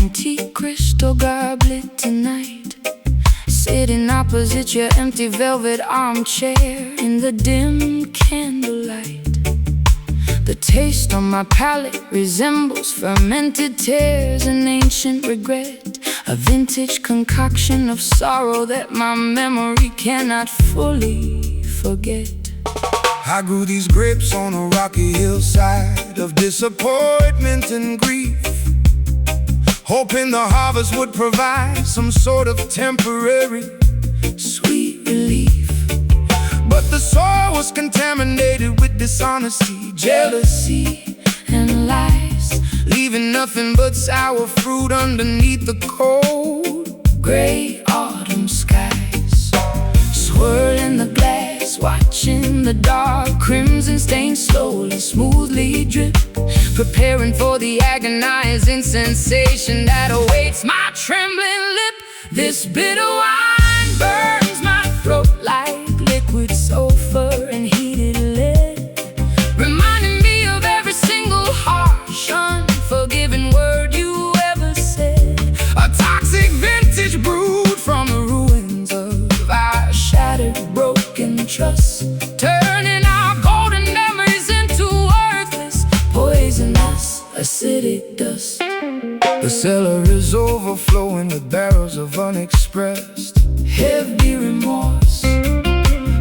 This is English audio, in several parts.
antique crystal goblet tonight, sitting opposite your empty velvet armchair in the dim candlelight. The taste on my palate resembles fermented tears and ancient regret, a vintage concoction of sorrow that my memory cannot fully forget. I grew these grapes on a rocky hillside of disappointment and grief, hoping the harvest would provide some sort of temporary Sweet relief. but the soil was contaminated with dishonesty, Jealousy and lies, leaving nothing but sour fruit underneath the cold gray autumn skies. Swirling the glass, watching the dark crimson stain slowly, smoothly drip, preparing for the agonizing sensation that awaits my trembling lip. This bitter wine burns my throat like liquid sulfur and heated lead, reminding me of every single harsh, unforgiving word you ever said. a toxic vintage brewed From the ruins of our shattered, broken trust, turning our golden memories into worthless, poisonous, acidic dust. The cellar is overflowing with barrels of unexpressed Heavy remorse,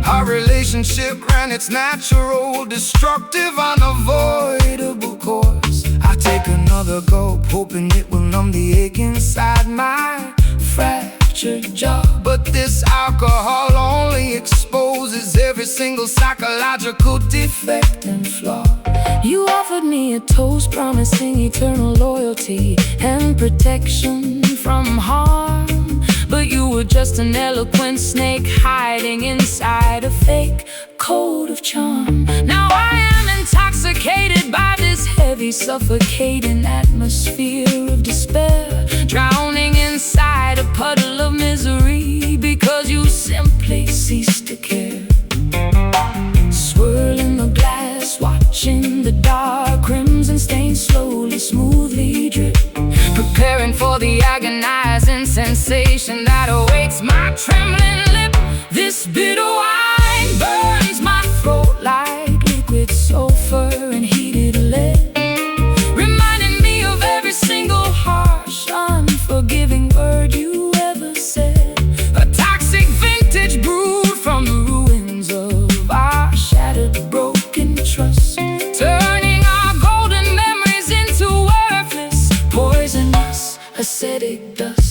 our relationship ran its natural, destructive, unavoidable course. I take another gulp, hoping it will numb the ache inside my fractured jaw. But this alcohol only exposes every single psychological defect And flaw. You offered me a toast promising eternal loyalty and protection from harm, but you were just an eloquent snake hiding inside a fake coat of charm. Now I am intoxicated by this heavy, suffocating atmosphere of despair, drowning inside a puddle of misery because you simply ceased to care. Swirling the glass, watching the dark crimson stain slowly, smoothly drip, preparing for the agonizing sensation that awaits my trembling lip. This bitter wine burns my throat like liquid sulfur and heated lead, reminding me of every single harsh, unforgiving word you ever said. a toxic vintage brewed From the ruins of our shattered, broken trust, turning our golden memories into worthless, poisonous, acidic dust.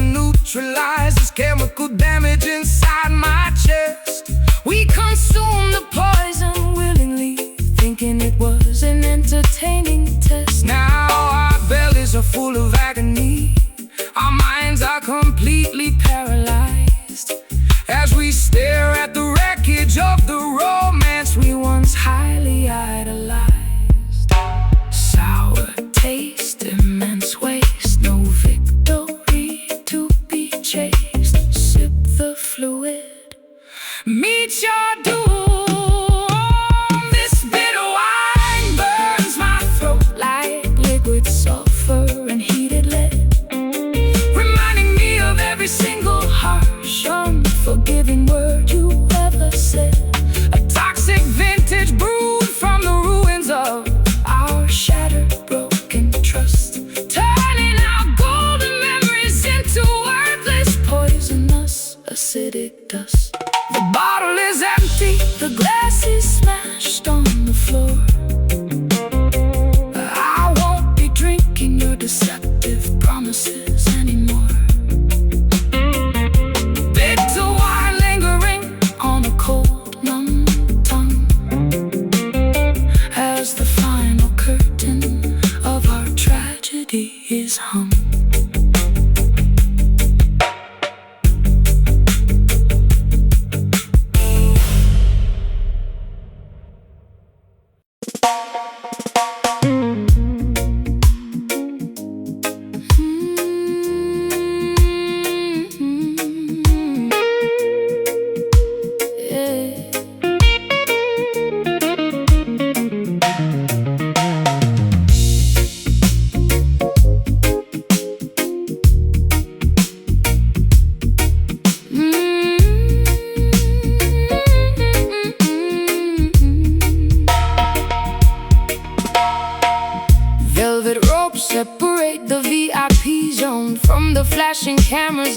Neutralizes chemical damage inside my chest. We consumed the poison willingly, thinking it was an entertaining test. Now our bellies are full of agony, our minds are completely paralyzed as we stare at the wreckage of the romance we once highly idolized. Sour taste, immense waste, no victory to be chased. Sip the fluid, Meet your doom. this bitter wine burns my throat like liquid sulfur and heated lead, reminding me of every single harsh, unforgiving word you ever said. a toxic vintage brewed From the ruins of our shattered, broken trust, turning our golden memories into worthless, poisonous, acidic dust. The bottle is empty, the glass is smashed on the floor. I won't be drinking your deceptive promises anymore. Bitter wine lingering on a cold, numb tongue as the final curtain of our tragedy is hung.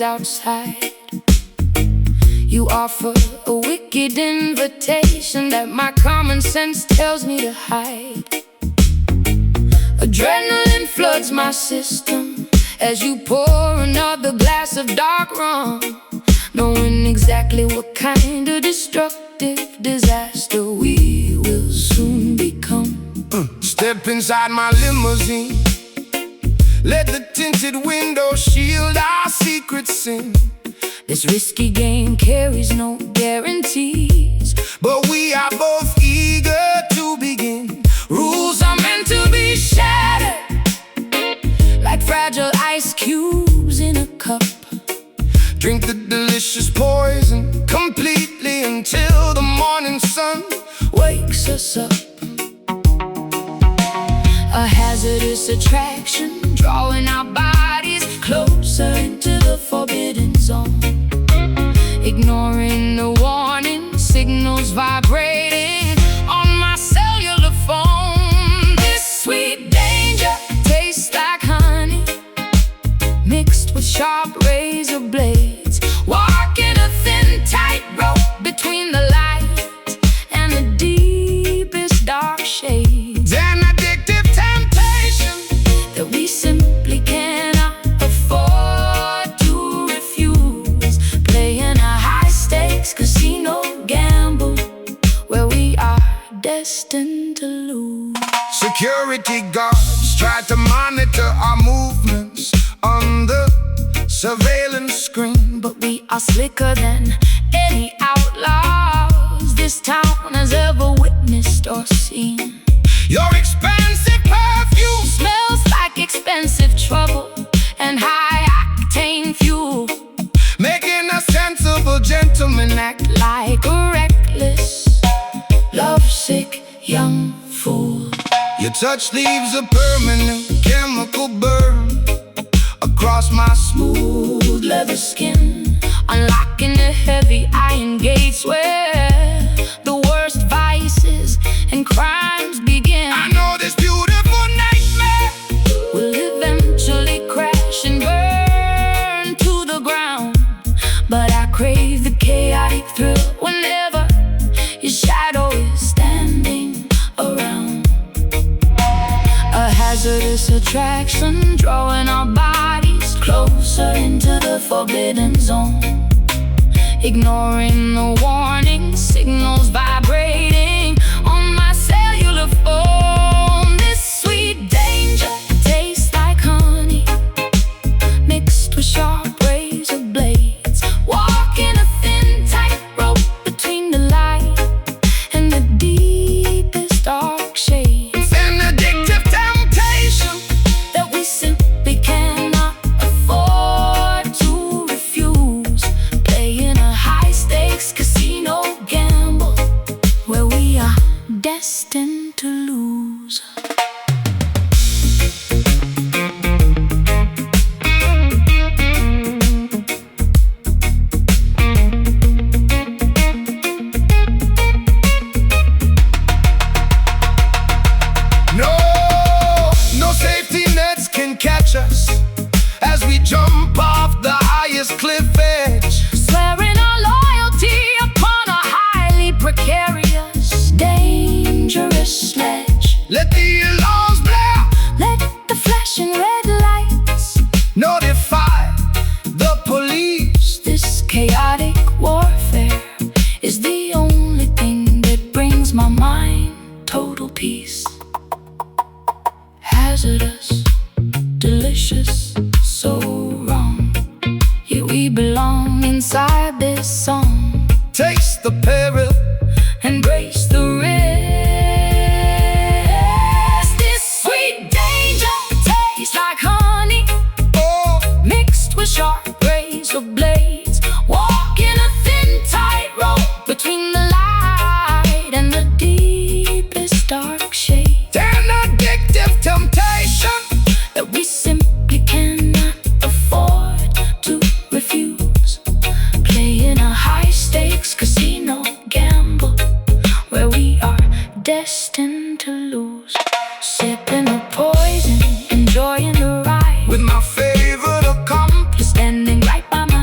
outside. You offer a wicked invitation that my common sense tells me to hide. Adrenaline floods my system as you pour another glass of dark rum, knowing exactly what kind of destructive disaster we will soon become. Step inside my limousine, let the tinted window shield our secret sin. This risky game carries no guarantees, but we are both eager to begin. rules are meant to be shattered, like fragile ice cubes in a cup. Drink the delicious poison completely until the morning sun wakes us up. A hazardous attraction, drawing our bodies closer into the forbidden zone. Ignoring the warning signals vibrating on my cellular phone. This sweet danger tastes like honey, mixed with sharp razor blades. Walking a thin tightrope between the light and the deepest dark shades. An addictive temptation that we simply cannot afford to refuse. Playing a high-stakes casino gamble where we are destined to lose. Security guards try to monitor our movements on the surveillance screen, but we are slicker than any outlaws this town has ever witnessed or seen. Your expensive perfume smells like expensive trouble and high-octane fuel, making a sensible gentleman act like a reckless, lovesick young fool. Your touch leaves a permanent chemical burn across my smooth leather skin, unlocking the heavy iron gates where the worst vices and crimes begin. I know this beautiful nightmare will eventually crash and burn to the ground, but I crave the chaotic thrill whenever your shadow is standing around. A hazardous attraction, drawing our bodies closer into the forbidden zone. Ignoring the warning signals vibrating on my cellular phone. This sweet danger tastes like honey, mixed with sharp razor blades. Walking a thin tightrope between the light and the deepest dark shades. An addictive temptation that we simply cannot afford to refuse. Playing a high-stakes casino gamble where we are destined to lose. No safety nets can catch us as we jump off the highest cliff edge, Swearing our loyalty upon a highly precarious, dangerous sledge. let the alarms blare, Let the flashing red lights notify the police. This chaotic warfare is the only thing that brings my mind total peace. Hazardous, delicious, so wrong, yet we belong inside this song. Taste the peril, Embrace the risk. This sweet danger tastes like honey, oh, mixed with sharp razor blades. Walking a thin tightrope between the light and the deepest dark shade. an addictive temptation That we simply cannot afford to refuse. Playing a high-stakes casino gamble where we are destined to lose. Sipping the poison, enjoying the ride with my favorite accomplice. standing right by my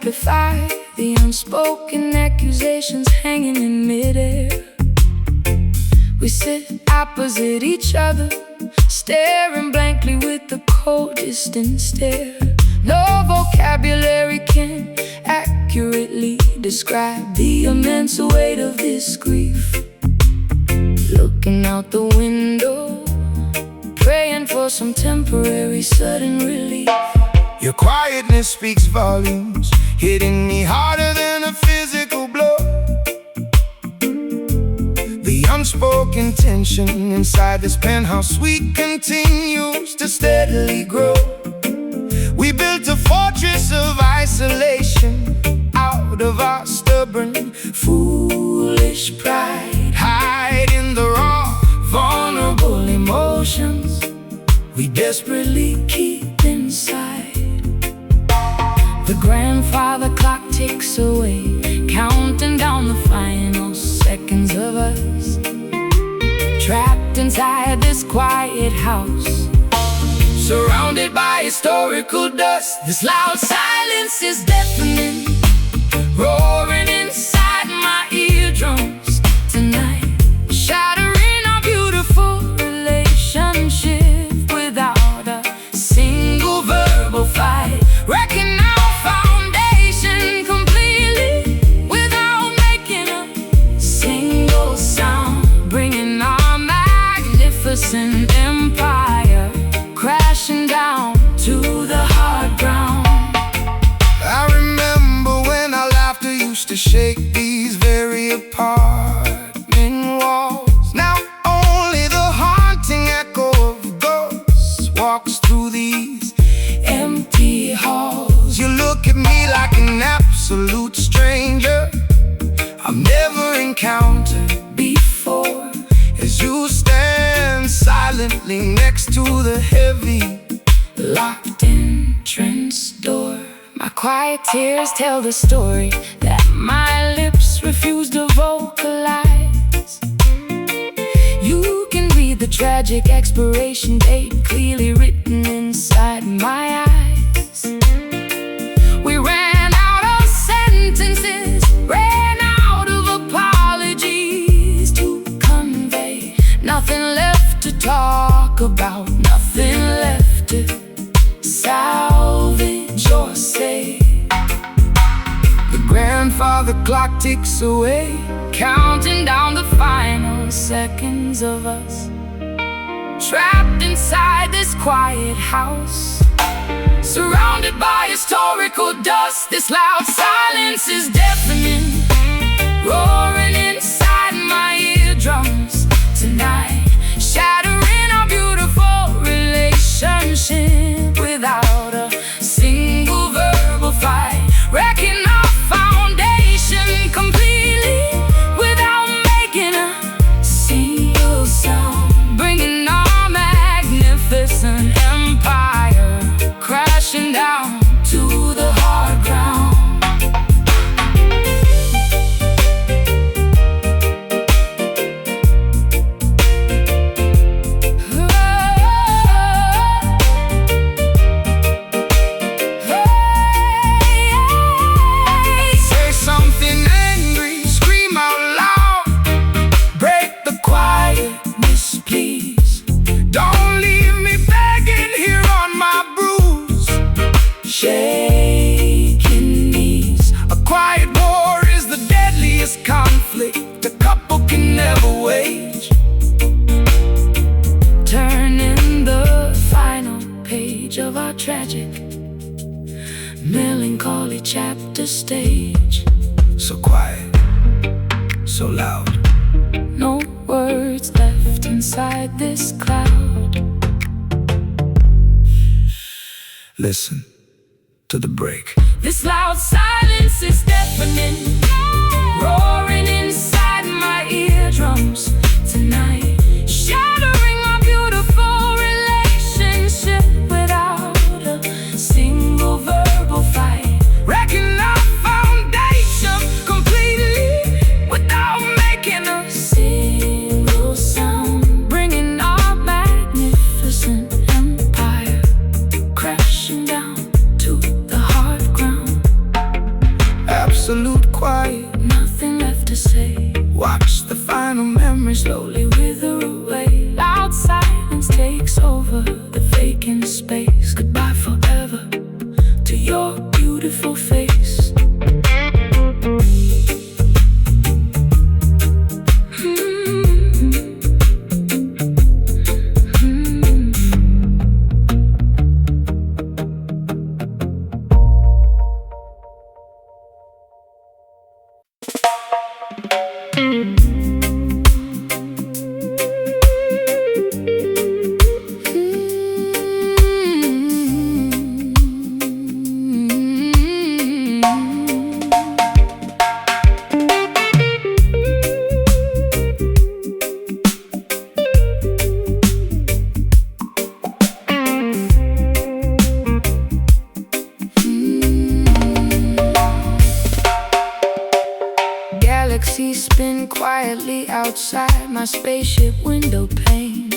amplify the unspoken accusations hanging in midair. We sit opposite each other, staring blankly with the cold, distant stare. No vocabulary can accurately describe the immense weight of this grief. Looking out the window, praying for some temporary sudden relief. Your quietness speaks volumes, hitting me harder than a physical blow. The unspoken tension inside this penthouse suite continues to steadily grow. We built a fortress of isolation out of our stubborn, foolish pride. Hiding the raw, vulnerable emotions we desperately keep inside. The grandfather clock ticks away, counting down the final seconds of us, trapped inside this quiet house, surrounded by historical dust. This loud silence is deafening, roaring inside my eardrums tonight, shattering our beautiful relationship without a single verbal fight, wrecking our foundation completely without making a single sound, bringing our magnificent empire crashing down to the hard ground. I remember when our laughter used to shake these very apartment walls. Now only the haunting echo of ghosts walks through these empty halls. You look at me like an absolute stranger I've never encountered before, as you stand silently next to the heavy, locked entrance door. My quiet tears tell the story that my lips refuse to vocalize. You can read the tragic expiration date clearly written inside my eyes. We ran out of sentences, ran out of apologies to convey. Nothing left to talk about, nothing left to salvage or say. The grandfather clock ticks away, counting down the final seconds of us, trapped inside this quiet house, surrounded by historical dust. This loud silence is deafening, roaring inside my eardrums tonight, shattering our beautiful relationship without a single verbal fight, wrecking our foundation completely without making a single sound, bringing our magnificent empire crashing down to the hard ground. Say something angry, scream out loud, break the quietness, please. Don't leave me begging here on my bruised, shaking knees. A quiet war is the deadliest conflict a couple can never wage, turning the final page of our tragic, melancholy chapter stage. So quiet, so loud, no words left inside this cloud. Listen to the break. This loud silence is deafening, roaring inside my eardrums tonight, shattering our beautiful relationship without a single verbal fight, wrecking our foundation completely without making a single sound, bringing our magnificent empire crashing down to the hard ground. outside my spaceship window pane,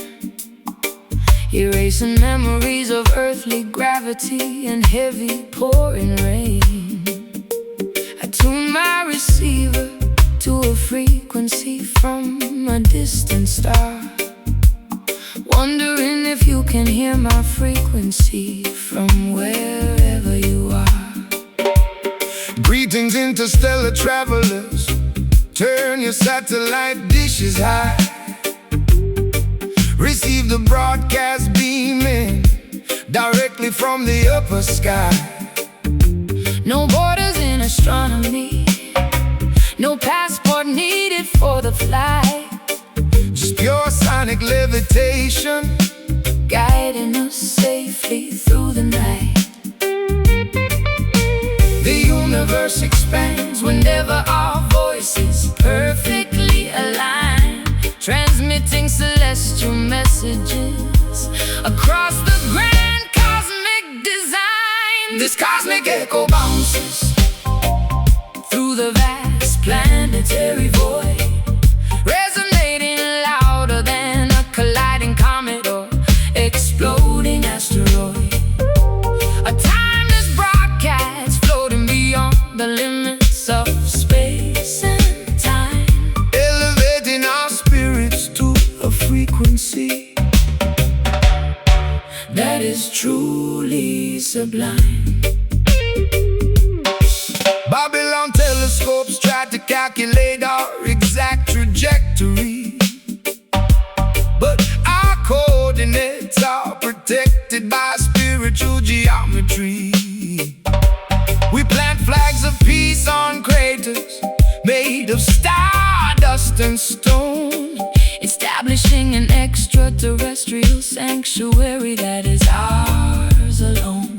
erasing memories of earthly gravity and heavy pouring rain. I tune my receiver to a frequency from a distant star, wondering if you can hear my frequency from wherever you are. Greetings, interstellar travelers. Turn your satellite dishes high. Receive the broadcast beaming directly from the upper sky. No borders in astronomy, no passport needed for the flight. Just pure sonic levitation, guiding us safely through the night. The universe expands whenever our voices perfectly align, transmitting celestial messages across the grand cosmic design. This cosmic echo bounces through the vast planetary void, resonating louder than a colliding comet or exploding asteroid. A timeless broadcast floating beyond the limits of space and time, elevating our spirits to a frequency that is truly sublime. Babylon telescopes try to calculate our exact trajectory, but our coordinates are protected by spiritual geometry. We plant flags of peace on craters made of stardust and stone, establishing an extraterrestrial sanctuary that is ours alone.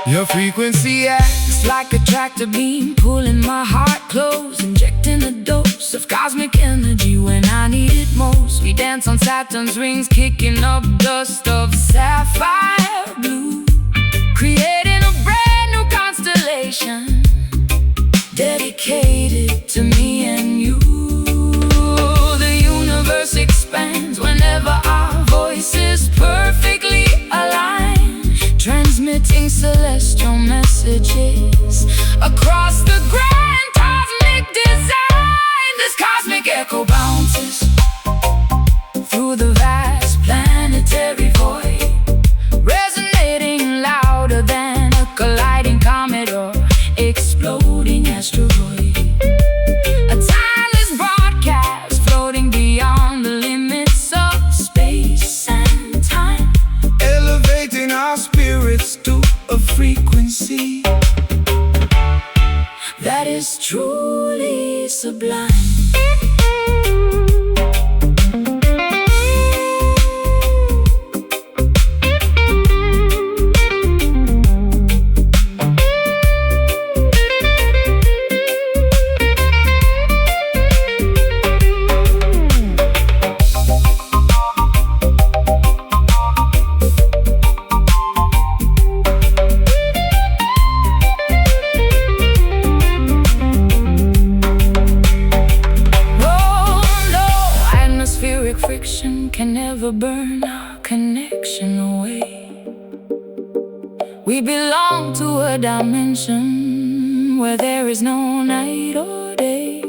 Your frequency acts like a tractor beam, pulling my heart close, injecting a dose of cosmic energy when I need it most. We dance on Saturn's rings, kicking up dust of sapphire blue, creating a brand new constellation dedicated to me and you. The universe expands whenever our voices perfectly align, transmitting celestial messages across the grand cosmic design. This cosmic echo bounces through the vast planetary void, resonating louder than a colliding comet or exploding asteroid. A timeless broadcast floating beyond the limits of space and time, elevating our spirits to a frequency that is truly sublime. Friction can never burn our connection away. We belong to a dimension where there is no night or day.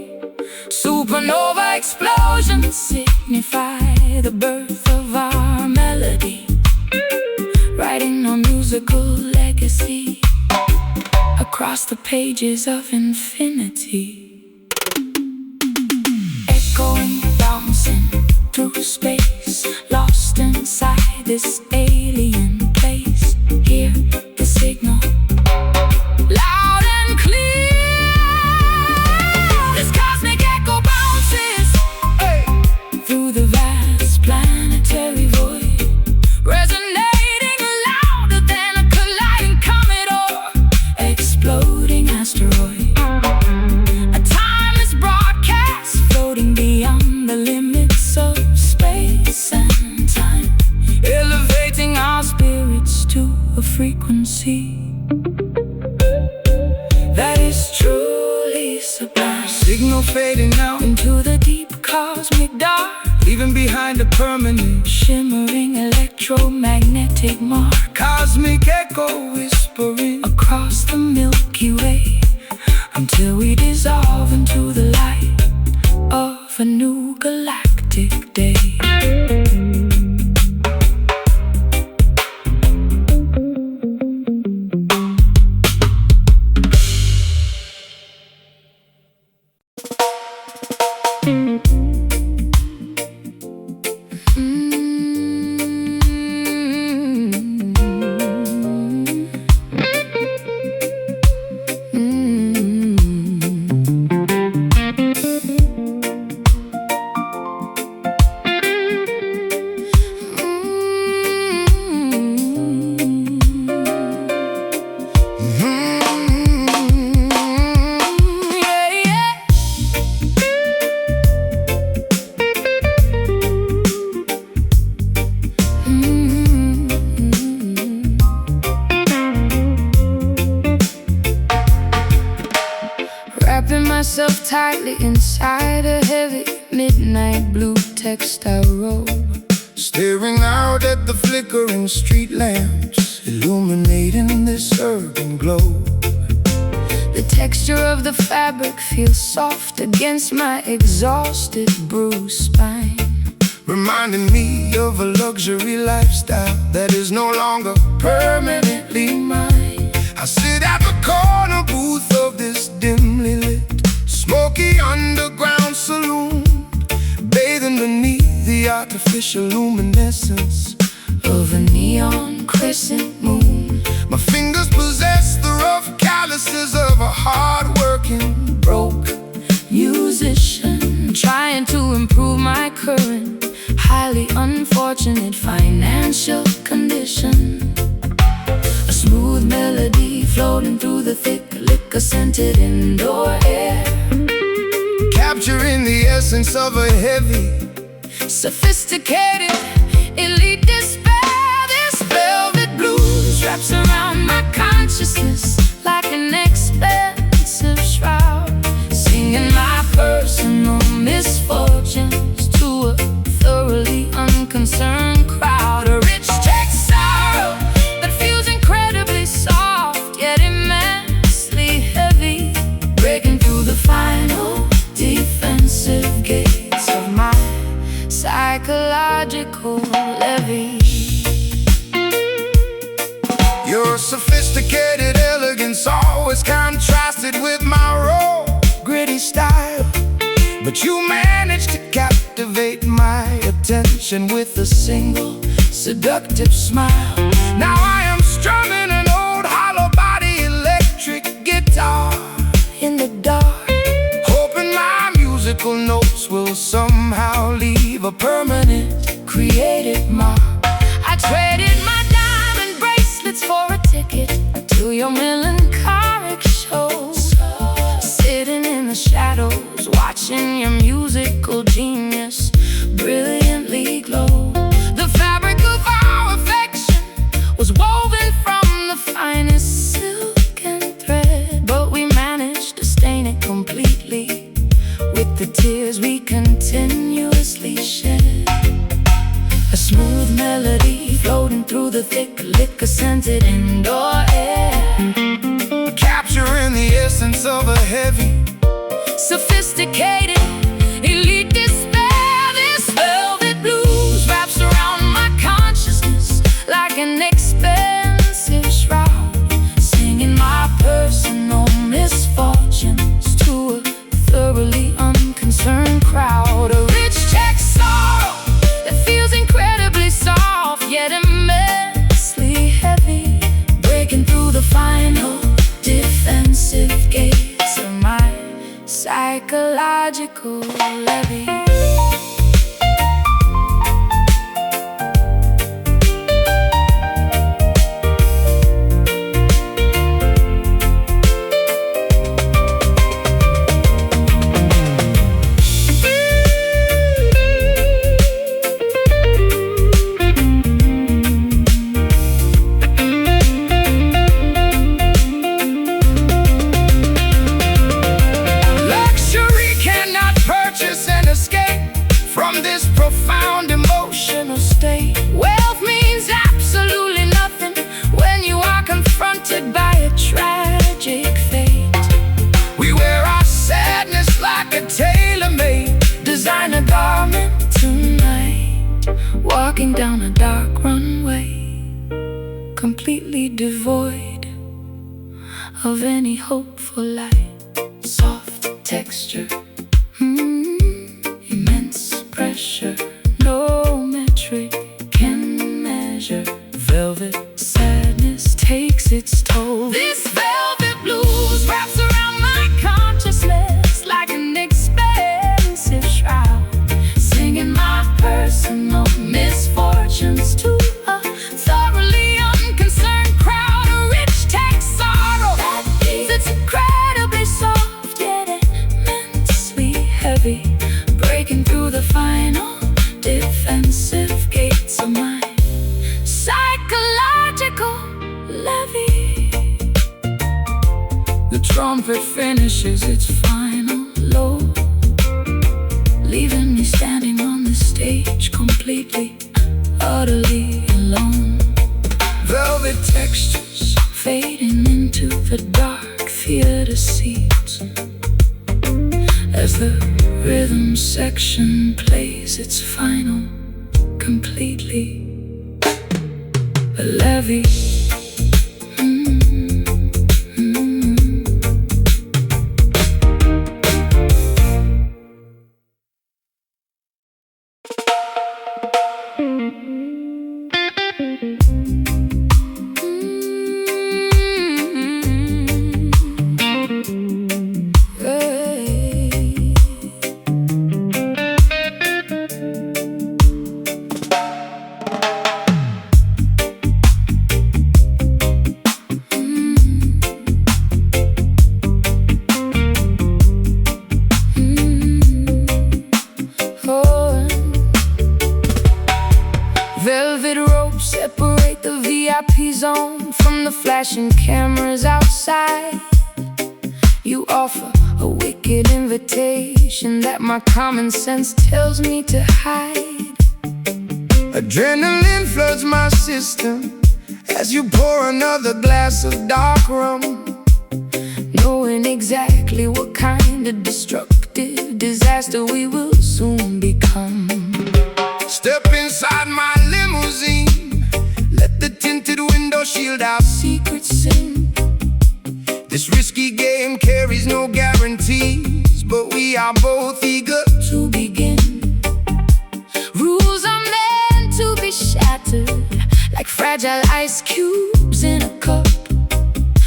Supernova explosions signify the birth of our melody, writing our musical legacy across the pages of infinity. Echoing, bouncing through space, lost inside this alien place. Hear the signal loud and clear. This cosmic echo bounces through the vast planetary void, resonating louder than a colliding comet or exploding asteroid. A timeless broadcast floating beyond the limits of space and time, elevating our spirits to a frequency that is truly sublime. signal fading out into the deep cosmic dark, leaving behind a permanent shimmering electromagnetic mark, cosmic echo whispering across the Milky Way, until we dissolve into the light of a new galactic day. Wrapping myself tightly inside a heavy midnight blue textile robe, staring out at the flickering street lamps, illuminating this urban globe. The texture of the fabric feels soft against my exhausted, bruised spine, reminding me of a luxury lifestyle that is no longer permanently mine. I sit at the corner booth of this dimly lit, smoky underground saloon, bathing beneath the artificial luminescence of a neon crescent moon. My fingers possess the rough calluses of a hard-working, broke musician, trying to improve my current, highly unfortunate financial condition. A smooth melody floating through the thick, liquor-scented indoor air, capturing the essence of a heavy, sophisticated, elite despair. This velvet blues wraps around my consciousness like an expensive shroud, singing my personal misfortunes to a thoroughly unconcerned crowd. A rich check sorrow that feels incredibly soft, yet immensely heavy, breaking through the final defensive gates of my psychological levee. Your sophisticated elegance always contrasted with my raw, gritty style, but you managed to captivate my attention with a single seductive smile. Now I am strumming an old hollow body electric guitar In the dark, hoping my musical notes will somehow leave a permanent, creative mark. I traded my diamond bracelets for a ticket to your melancholic show, sitting in the shadows, watching your musical genius brilliantly glow. The fabric of our affection was woven from the finest silk and thread, but we managed to stain it completely with the tears we continuously shed. A smooth melody floating through the thick, liquor-scented indoor air, capturing the essence of a heavy, sophisticated, elite despair. This velvet blues wraps around my consciousness like an expensive shroud, singing my personal misfortunes to a thoroughly unconcerned crowd. A rich check sorrow that feels incredibly soft, yet immensely heavy, breaking through the final defensive gates of my psychological levee. luxury completely devoid of any hope for light. Soft texture, immense pressure, no metric can measure. Velvet sadness takes its toll. This velvet blues wraps around my consciousness like an expensive shroud, singing my personal misfortunes to a thoroughly unconcerned crowd. A rich text sorrow that's incredibly soft yet immensely heavy, breaking through the final defensive gates of my psychological levee. The trumpet finishes its final low, leaving me standing on the stage completely, utterly alone. Velvet textures fading into the dark theater seats as the rhythm section plays its final, completely a levee. Velvet ropes separate the VIP zone from the flashing cameras outside. You offer a wicked invitation that my common sense tells me to hide. Adrenaline floods my system as you pour another glass of dark rum, knowing exactly what kind of destructive disaster we will soon become. Step inside my limousine, let the tinted window shield our secret sin. This risky game carries no guarantees, but we are both eager to begin. Rules are meant to be shattered like fragile ice cubes in a cup.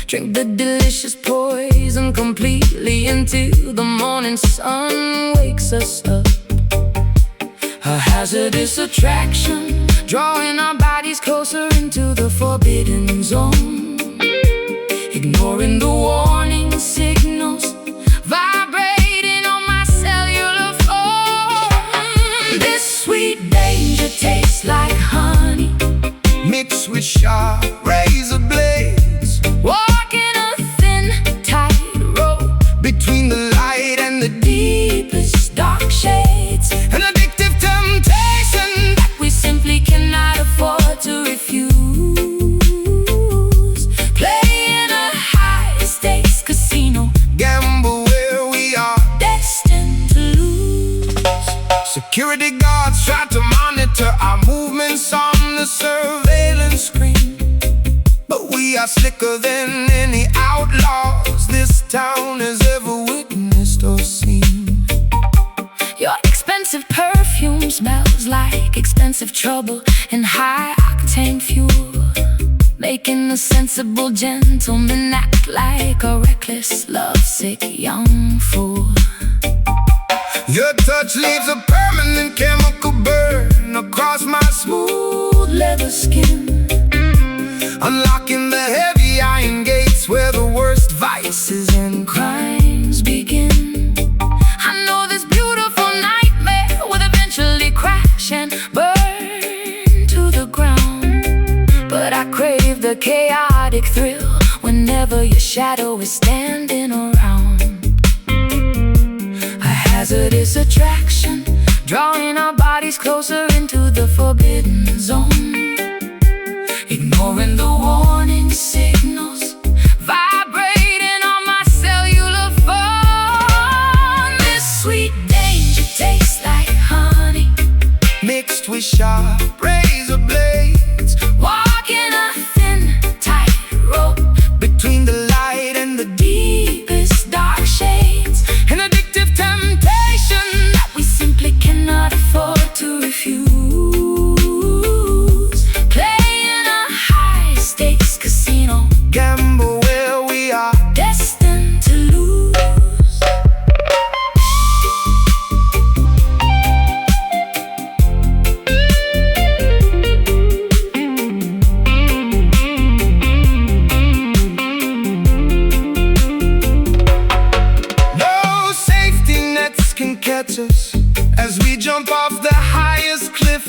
Drink the delicious poison completely until the morning sun wakes us up. A hazardous attraction, drawing our bodies closer into the forbidden zone, ignoring the warning signals vibrating on my cellular phone. This sweet danger tastes like honey mixed with sharp razor blades, walking a thin tightrope between the light and the deepest dark shades. An addictive temptation that we simply cannot afford to refuse. Playing a high-stakes casino gamble where we are destined to lose. Security guards try to monitor our movements on the surveillance screen, but we are slicker than any outlaws this town has ever witnessed or seen. Your expensive perfume smells like expensive trouble and high-octane fuel, making a sensible gentleman act like a reckless, lovesick young fool. Your touch leaves a permanent chemical burn across my smooth leather skin, unlocking the heavy iron gates where the worst vices and crimes begin. I know this beautiful nightmare will eventually crash and burn to the ground, but I crave the chaotic thrill whenever your shadow is standing around. A hazardous attraction, drawing our bodies closer into the forbidden zone, ignoring the warning signals vibrating on my cellular phone. This sweet danger tastes like honey mixed with sharp razor blades, walking a thin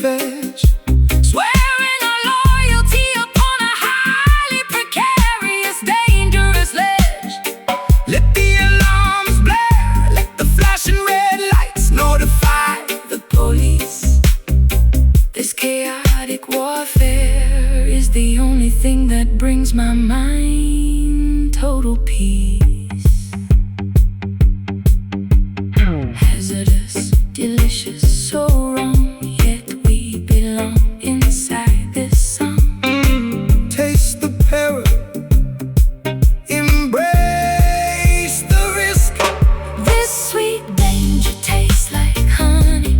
fetch, swearing our loyalty upon a highly precarious, dangerous ledge. Let the alarms blare, let the flashing red lights notify the police. This chaotic warfare is the only thing that brings my mind total peace. Hazardous, delicious, so wrong, yet we belong inside this song. Taste the peril, embrace the risk. This sweet danger tastes like honey,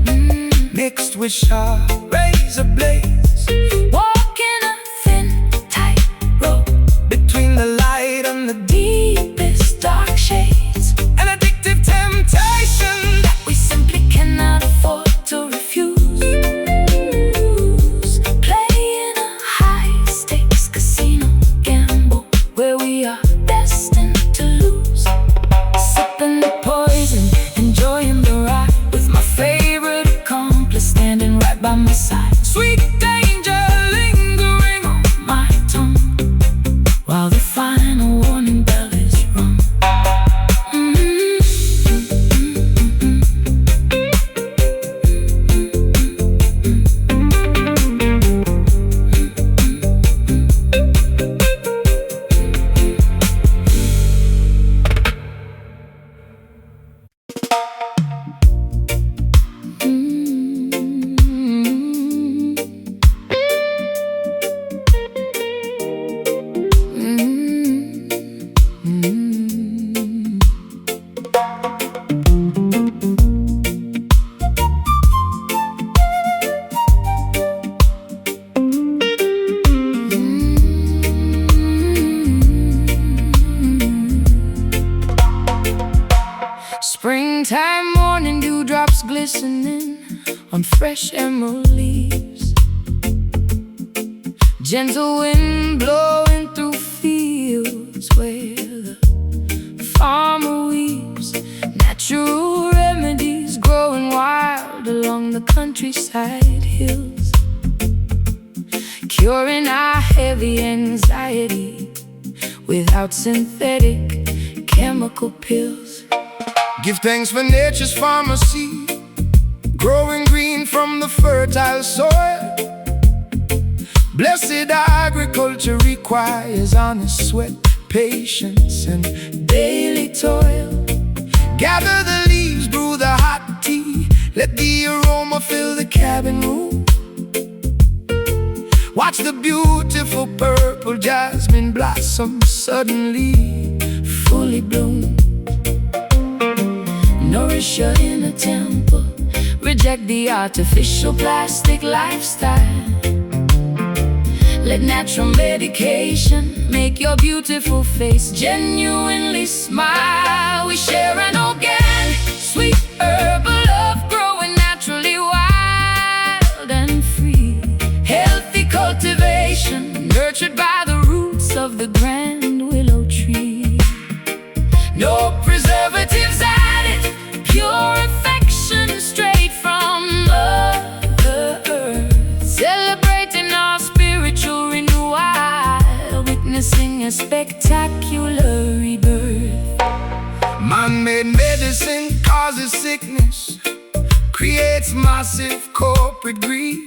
mixed with sharp razor blades. Walking a thin, tight rope between the light and the deepest dark shades. An addictive temptation that we simply cannot afford to refuse. Playing a high-stakes casino gamble where we are destined to lose. Sipping the poison, enjoying the ride with my favorite accomplice standing right by my side. Sweet danger lingering on my tongue while the final warning bell is rung. Springtime morning dewdrops glistening on fresh emerald leaves. Gentle wind blowing through fields where the farmer weaves. Natural remedies growing wild along the countryside hills, curing our heavy anxiety without synthetic chemical pills. Give thanks for nature's pharmacy, growing green from the fertile soil. Blessed agriculture requires honest sweat, patience, and daily toil. Gather the leaves, brew the hot tea, let the aroma fill the cabin room. Watch the beautiful purple jasmine blossom suddenly fully bloom. Nourish your inner temple, reject the artificial plastic lifestyle. Let natural medication make your beautiful face genuinely smile. We share an organic, sweet herbal love, growing naturally wild and free. Healthy cultivation, nurtured by the roots of the grand willow tree. No preservatives added, pure affection straight from Mother Earth. Celebrating our spiritual renewal, witnessing a spectacular rebirth. Man-made medicine causes sickness, creates massive corporate greed.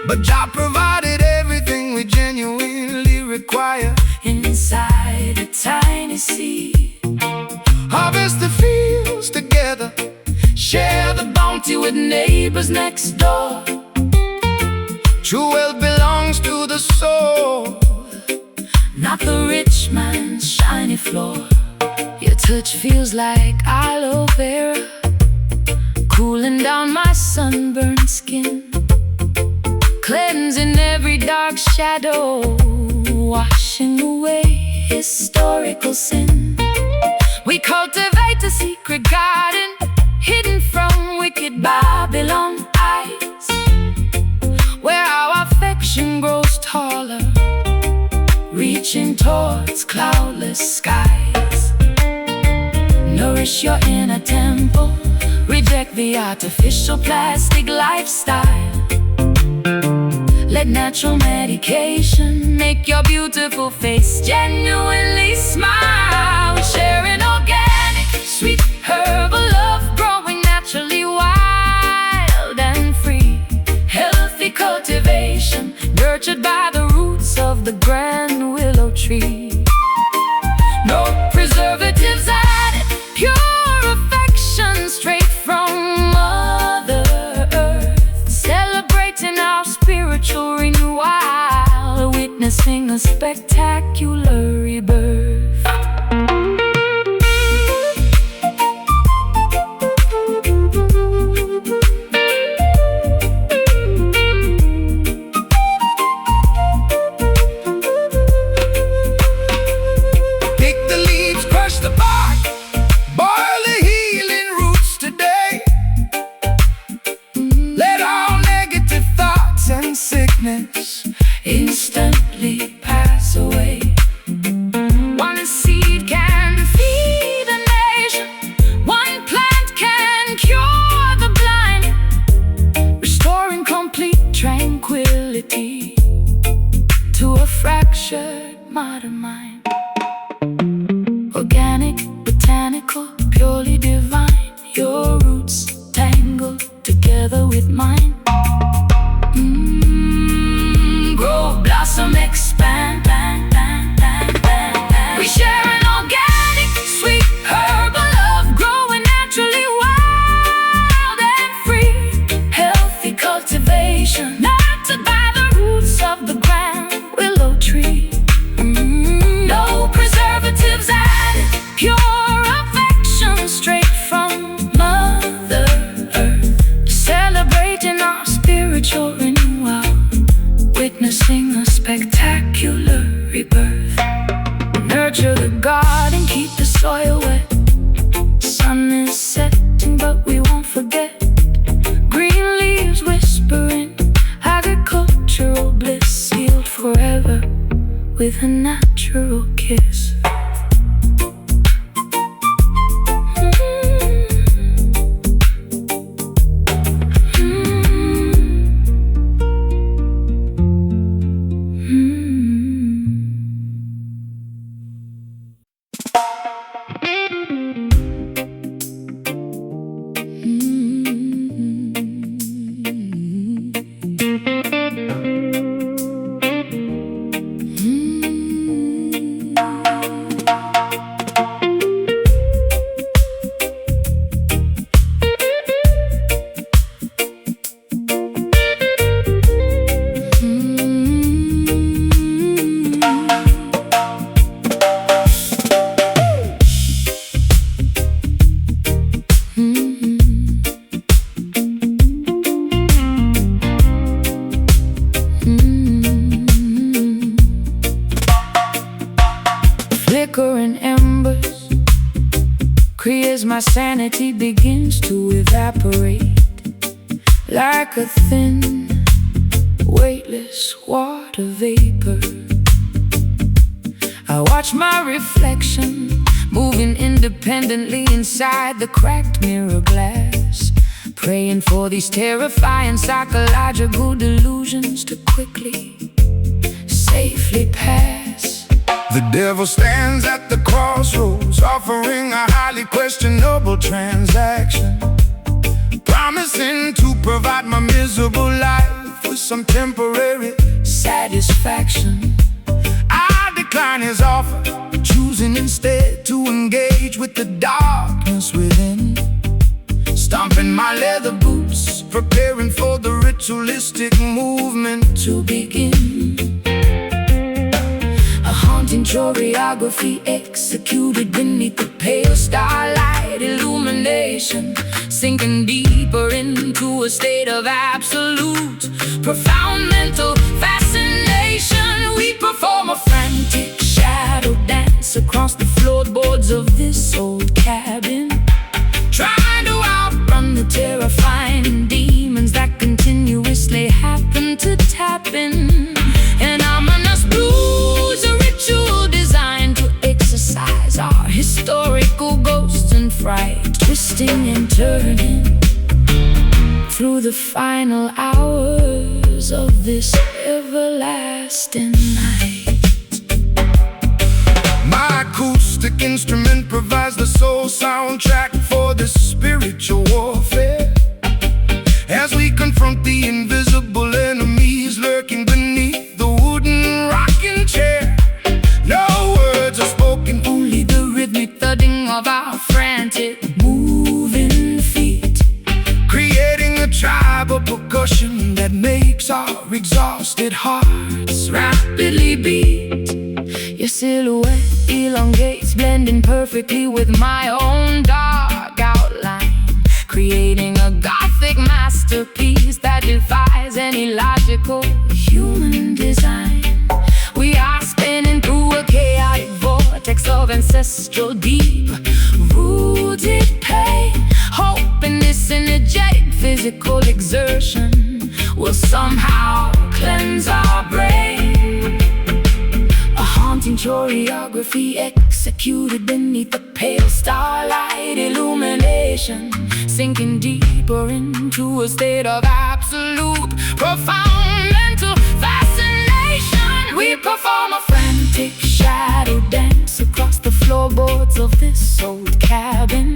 But Jah provided everything we genuinely require inside a tiny seed. Harvest the fields together, share the bounty with neighbors next door. True wealth belongs to the soul, not the rich man's shiny floor. Your touch feels like aloe vera, cooling down my sunburned skin, cleansing every dark shadow, washing away historical sin. We cultivate a secret garden, hidden from wicked Babylon eyes, where our affection grows taller, reaching towards cloudless skies. Nourish your inner temple, reject the artificial plastic lifestyle. Let natural medication make your beautiful face genuinely smile. Sharing organic, sweet herbal love, growing naturally wild and free. Healthy cultivation, nurtured by the roots of the grand willow tree. No preservatives added, pure affection straight from Mother Earth. Celebrating our spiritual renewal, witnessing a spectacular rebirth. Instantly pass away. One seed can feed a nation, one plant can cure the blind, restoring complete tranquility to a fractured modern mind. Organic, botanical, purely divine, your roots tangled together with mine. Grow, blossom, expand. We share an organic, sweet herbal love, growing naturally wild and free. Healthy cultivation, nurtured by the roots of the grand willow tree. No preservatives added, pure affection straight from Mother Earth. Celebrating our spiritual renewal, witnessing a spectacular rebirth. Nurture the garden, keep the soil wet. Sun is setting, but we won't forget. Green leaves whispering, agricultural bliss sealed forever with a natural kiss. Flickering embers, as my sanity begins to evaporate like a thin, weightless water vapor. I watch my reflection moving independently inside the cracked mirror glass, praying for these terrifying psychological delusions to quickly, safely pass. The devil stands at the crossroads, offering a highly questionable transaction, promising to provide my miserable life with some temporary satisfaction. I decline his offer, choosing instead to engage with the darkness within, stomping my leather boots, preparing for the ritualistic movement to begin. A haunting choreography executed beneath the pale starlight illumination, sinking deeper into a state of absolute, profound mental fascination. We perform a frantic shadow dance across the floorboards of this old cabin, trying to outrun the terrifying demons that continuously happen to tap in. An ominous blues, a ritual designed to exorcise our historical ghosts and fright, twisting and turning through the final hours hours of this everlasting night. My acoustic instrument provides the soul soundtrack for this spiritual warfare, as we confront the invisible enemies lurking beneath the wooden rocking chair. No words are spoken, only the rhythmic thudding of our frantic moving feet, creating a tribe of percussion that makes our exhausted hearts rapidly beat. Your silhouette elongates, blending perfectly with my own dark outline, creating a gothic masterpiece that defies any logical human design. We are spinning through a chaotic vortex of ancestral deep-rooted pain, hoping this energetic physical exertion will somehow cleanse our brain. A haunting choreography executed beneath the pale starlight illumination, sinking deeper into a state of absolute, profound mental fascination. We perform a frantic shadow dance across the floorboards of this old cabin,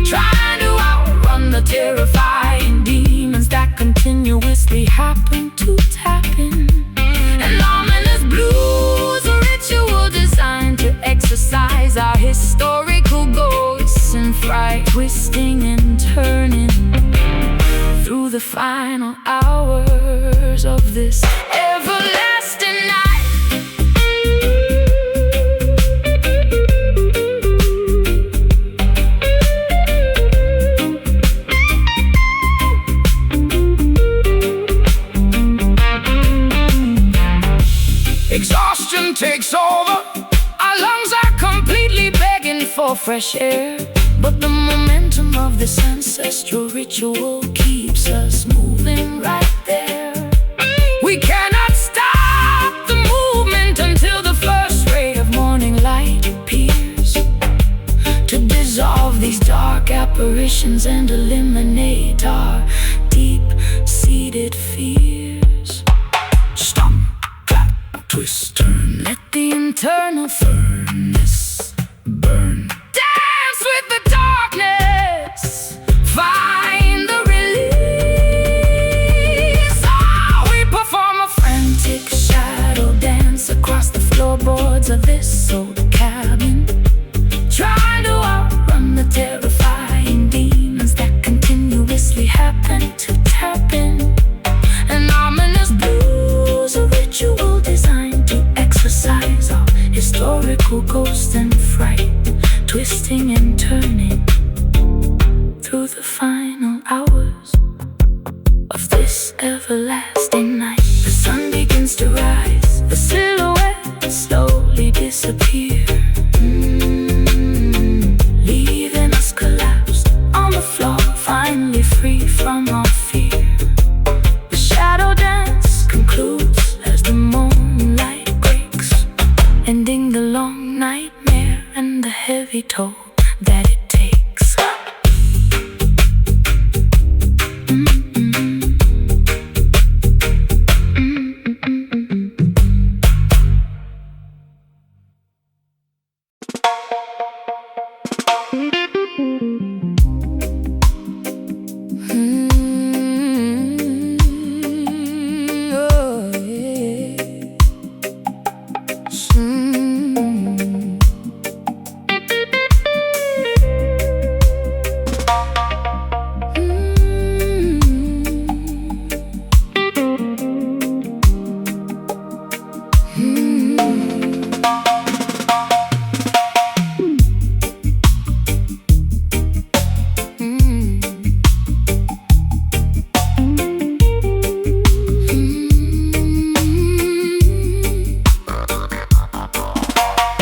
trying to outrun the terrifying demons that continuously happen to tap in. An ominous blues, a ritual designed to exercise our historical ghosts in fright, twisting and turning through the final hours of this everlasting night. Exhaustion takes over, our lungs are completely begging for fresh air, but the momentum of this ancestral ritual keeps us moving right there. We cannot stop the movement until the first ray of morning light appears to dissolve these dark apparitions and eliminate our deep-seated fears. Stomp, clap, twist, turn. Let the internal furnace burn. Dance with the darkness, find the release. Oh, we perform a frantic shadow dance across the floorboards of this old cabin, trying to outrun the terrifying demons that continuously happen to tap in. an ominous Blues, a ritual designed to exercise our historical ghost and fright, twisting and turning through the final hours of this everlasting night. The sun begins to rise, the silhouette slowly disappear, leaving us collapsed on the floor, finally free from our fear. The shadow dance concludes as the moonlight breaks, ending the long nightmare and the heavy toll that it takes.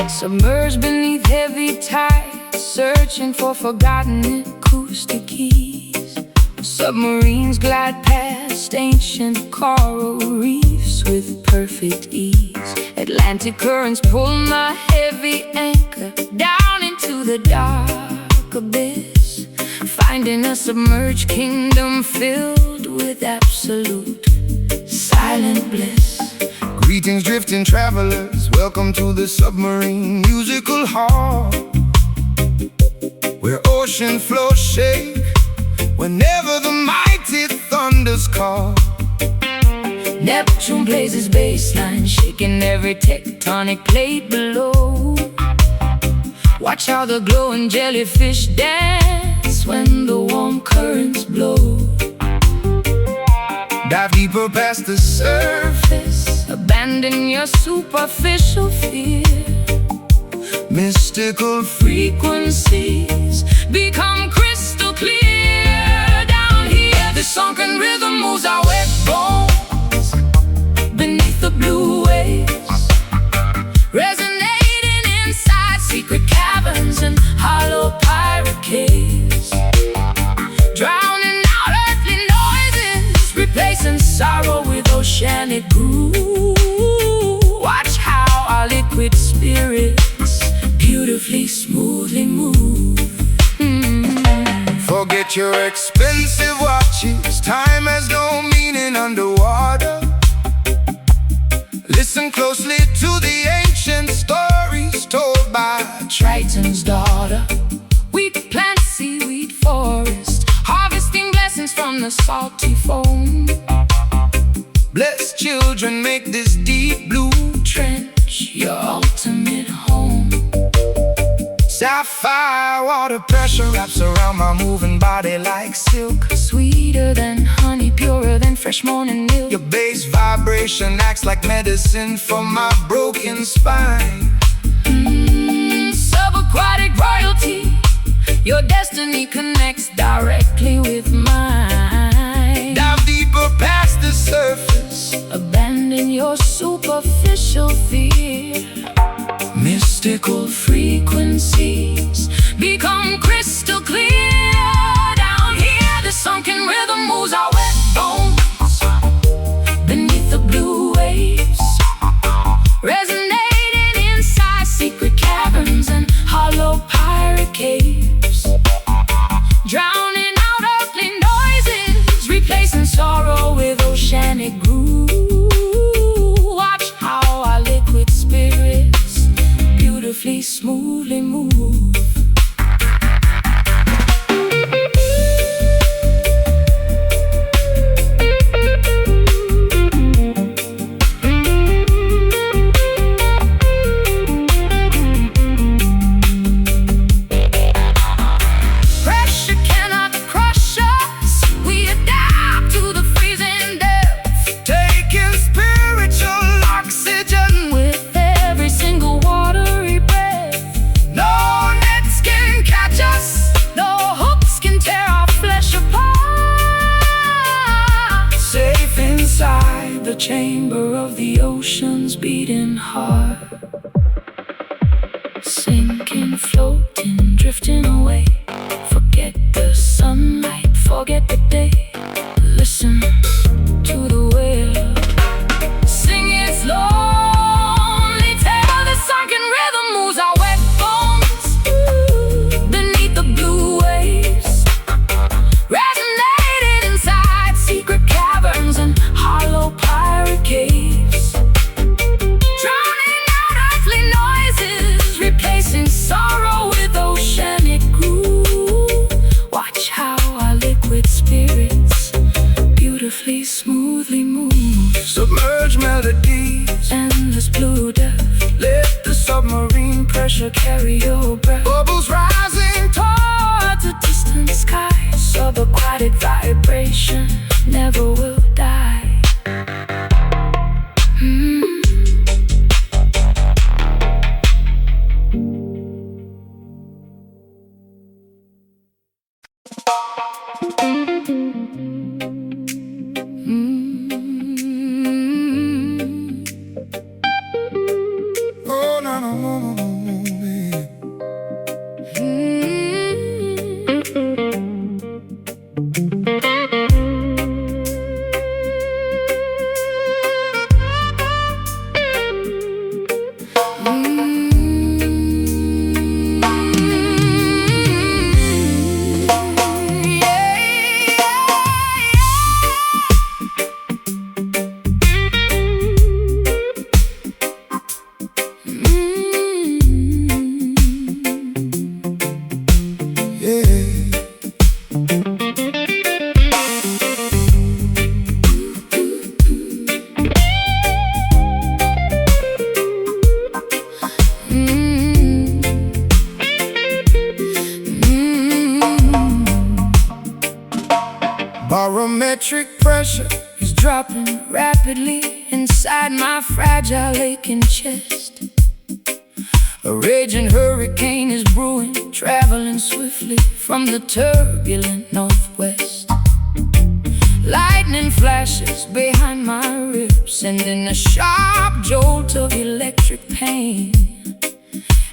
Submerged beneath heavy tides, searching for forgotten acoustic keys. Submarines glide past ancient coral reefs with perfect ease. Atlantic currents pull my heavy anchor down into the dark abyss, finding a submerged kingdom filled with absolute silence. silent bliss. Greetings, drifting travelers, welcome to the submarine musical hall, where ocean flows shake whenever the mighty thunders call. Neptune plays his bassline, shaking every tectonic plate below. Watch how the glowing jellyfish dance when the warm currents blow. Dive deeper past the surface, Abandon your superficial fear. mystical Frequencies become crystal clear. Down here, the sunken rhythm moves our wet bones beneath the blue waves, resonating inside secret caverns and hollow pirate caves, drowning out earthly noises, replacing sorrow with oceanic groove. Watch how our liquid spirits beautifully, smoothly move. Forget your expensive watches, time has no meaning underwater. Listen closely to the ancient stories told by Triton's daughter. We plant seaweed forest, harvesting blessings from the salty foam. blessed children. Make this deep blue Trench your ultimate home. sapphire water pressure wraps around my moving body like silk. Sweeter than honey, purer than fresh morning milk. Your bass vibration acts like medicine for my broken spine. Subaquatic royalty, your destiny connects directly with mine. Dive deeper past the surface, Abandon your superficial fear. Mystical frequencies become crystal clear. Down here, the sunken rhythm moves our wet bones beneath the blue waves, resonating inside secret caverns and hollow pirate caves, drowning out earthly noises, replacing sorrow with oceanic groove. Watch how our liquid spirits beautifully, smoothly move. Pressure cannot crush us, we adapt to the freezing depth, taking spiritual oxygen. with every single watery breath. No nets can catch us, No hooks can tear our flesh apart. safe Inside the chamber of the ocean's beating heart, sinking, floating, drifting away. Forget the sunlight, forget the day. Listen to the whale sing its lonely tale. The sunken rhythm moves our wet bones beneath the blue waves, resonating inside secret caverns and hollow pirate caves, drowning out earthly noises, replacing sorrow with oceanic groove. Watch how our liquid spirits beautifully, smoothly move. submerged melodies. Endless blue depth, Let the submarine pressure carry your breath bubbles rising towards a distant sky. Subaquatic vibration never will die. Oh, no, no, no, no, no, man. fragile aching chest. A raging hurricane is brewing, traveling swiftly from the turbulent northwest. Lightning flashes behind my ribs, sending a sharp jolt of electric pain,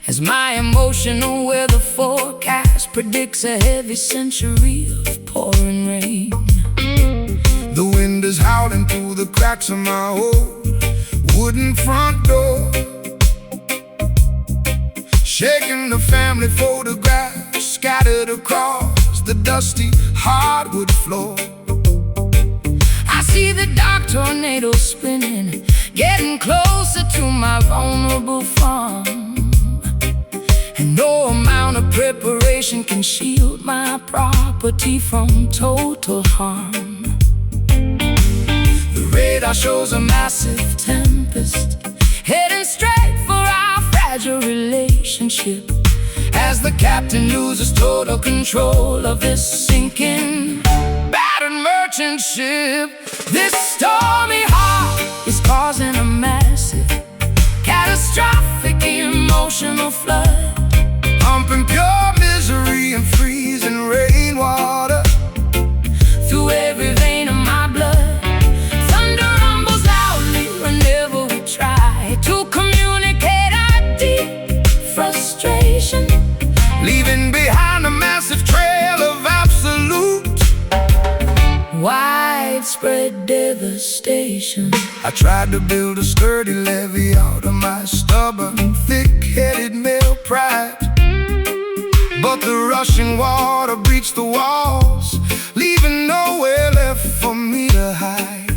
as my emotional weather forecast predicts a heavy century of pouring rain. The wind is howling through the cracks of my old wooden front door, shaking the family photographs scattered across the dusty hardwood floor. I see the dark tornado spinning, getting closer to my vulnerable farm, and no amount of preparation can shield my property from total harm. The radar shows a massive tempest heading straight for our fragile relationship, as the captain loses total control of this sinking, battered merchant ship. This stormy heart is causing a massive, catastrophic emotional flood, pumping pure misery and freezing rainwater through every vein of my blood. Thunder rumbles loudly whenever we try to communicate our deep frustration, leaving behind a massive trail of absolute widespread devastation. I tried to build a sturdy levee out of my stubborn, thick-headed male pride, but the rushing water breached the walls, leaving nowhere left for me to hide.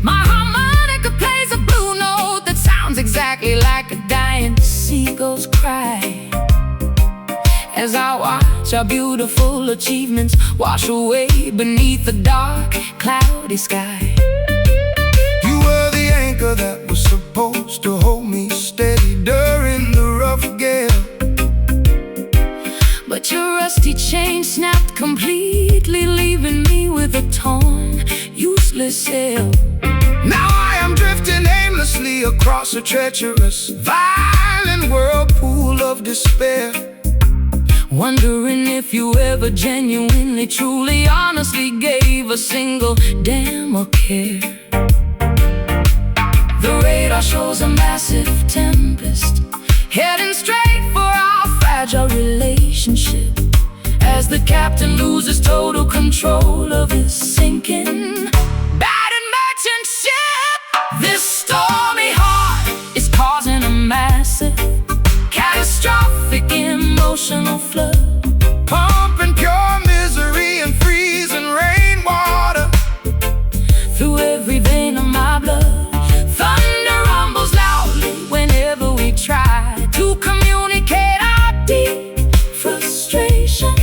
My harmonica plays a blue note that sounds exactly like a dying seagull's cry, as I watch our beautiful achievements wash away beneath the dark, cloudy sky. You were the anchor that was supposed to hold me steady during the rough gale, but your rusty chain snapped completely, leaving me with a torn, useless sail. Now I am drifting aimlessly across a treacherous, violent whirlpool of despair, wondering if you ever genuinely, truly, honestly gave a single damn or care. The radar shows a massive tempest heading straight for our fragile relationship, as the captain loses total control of his sinking, battered merchant ship. This stormy heart is causing a massive, catastrophic emotional flood, pumping pure misery and freezing rainwater through every vein of my blood. Thunder rumbles loudly whenever we try to communicate our deep frustration,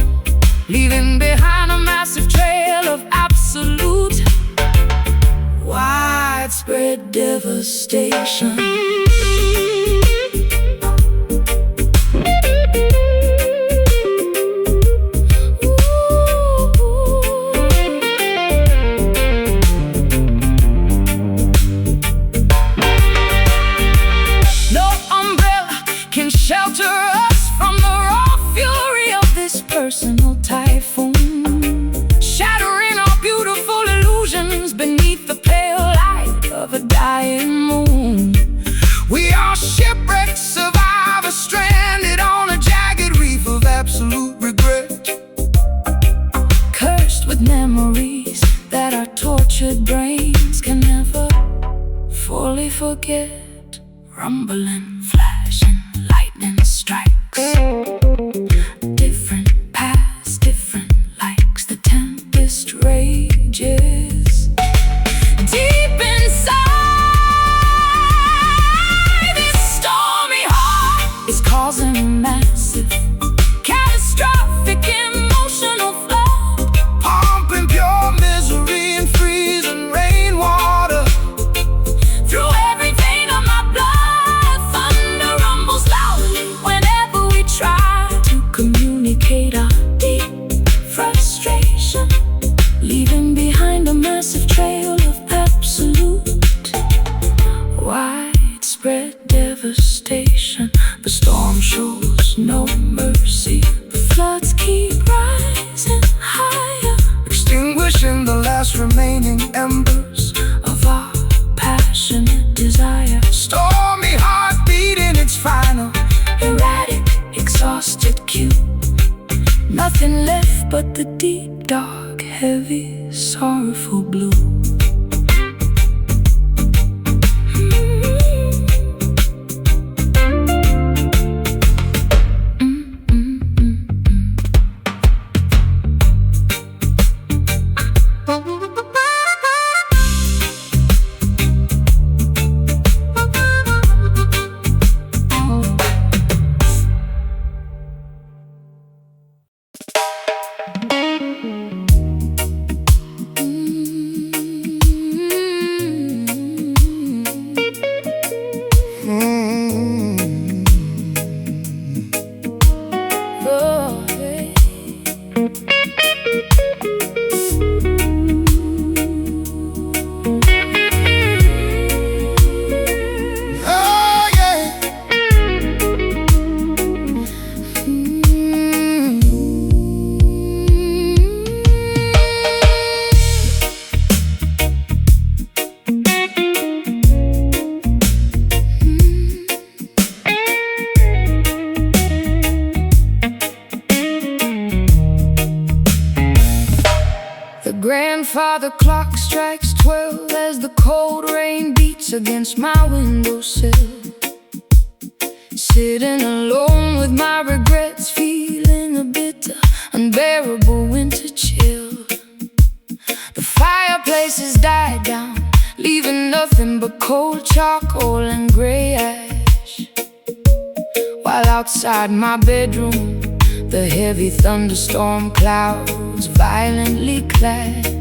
leaving behind a massive trail of absolute widespread devastation. Shelter us from the raw fury of this personal typhoon, shattering our beautiful illusions beneath the pale light of a dying moon. We are shipwrecked survivors, stranded on a jagged reef of absolute regret, cursed with memories that our tortured brains can never fully forget. Rumbling, flashing, lightning strikes, different paths, different likes. The tempest rages deep inside. This stormy heart is causing a massive, catastrophic emotional flood, pumping pure misery and freezing rainwater through every vein of my blood. Thunder rumbles loudly whenever we try to communicate our deep frustration, leaving behind a massive trail of absolute temptation. The storm shows no mercy. The floods keep rising higher, extinguishing the last remaining embers of our passionate desire. Stormy heart beating its final, Erratic, exhausted cue. Nothing left but the deep, dark, heavy, sorrowful blue. Grandfather clock strikes 12 as the cold rain beats against my windowsill. Sitting alone with my regrets, feeling a bitter, unbearable winter chill. The fireplace has died down, leaving nothing but cold charcoal and gray ash. While outside my bedroom, the heavy thunderstorm clouds violently clash.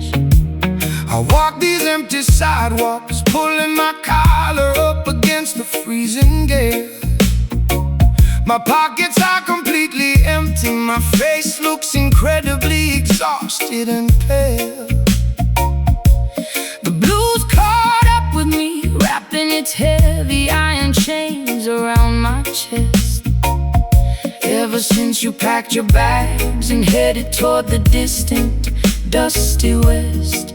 I walk these empty sidewalks, pulling my collar up against the freezing gale. My pockets are completely empty, my face looks incredibly exhausted and pale. The blues caught up with me, wrapping its heavy iron chains around my chest. Ever since you packed your bags and headed toward the distant, dusty west.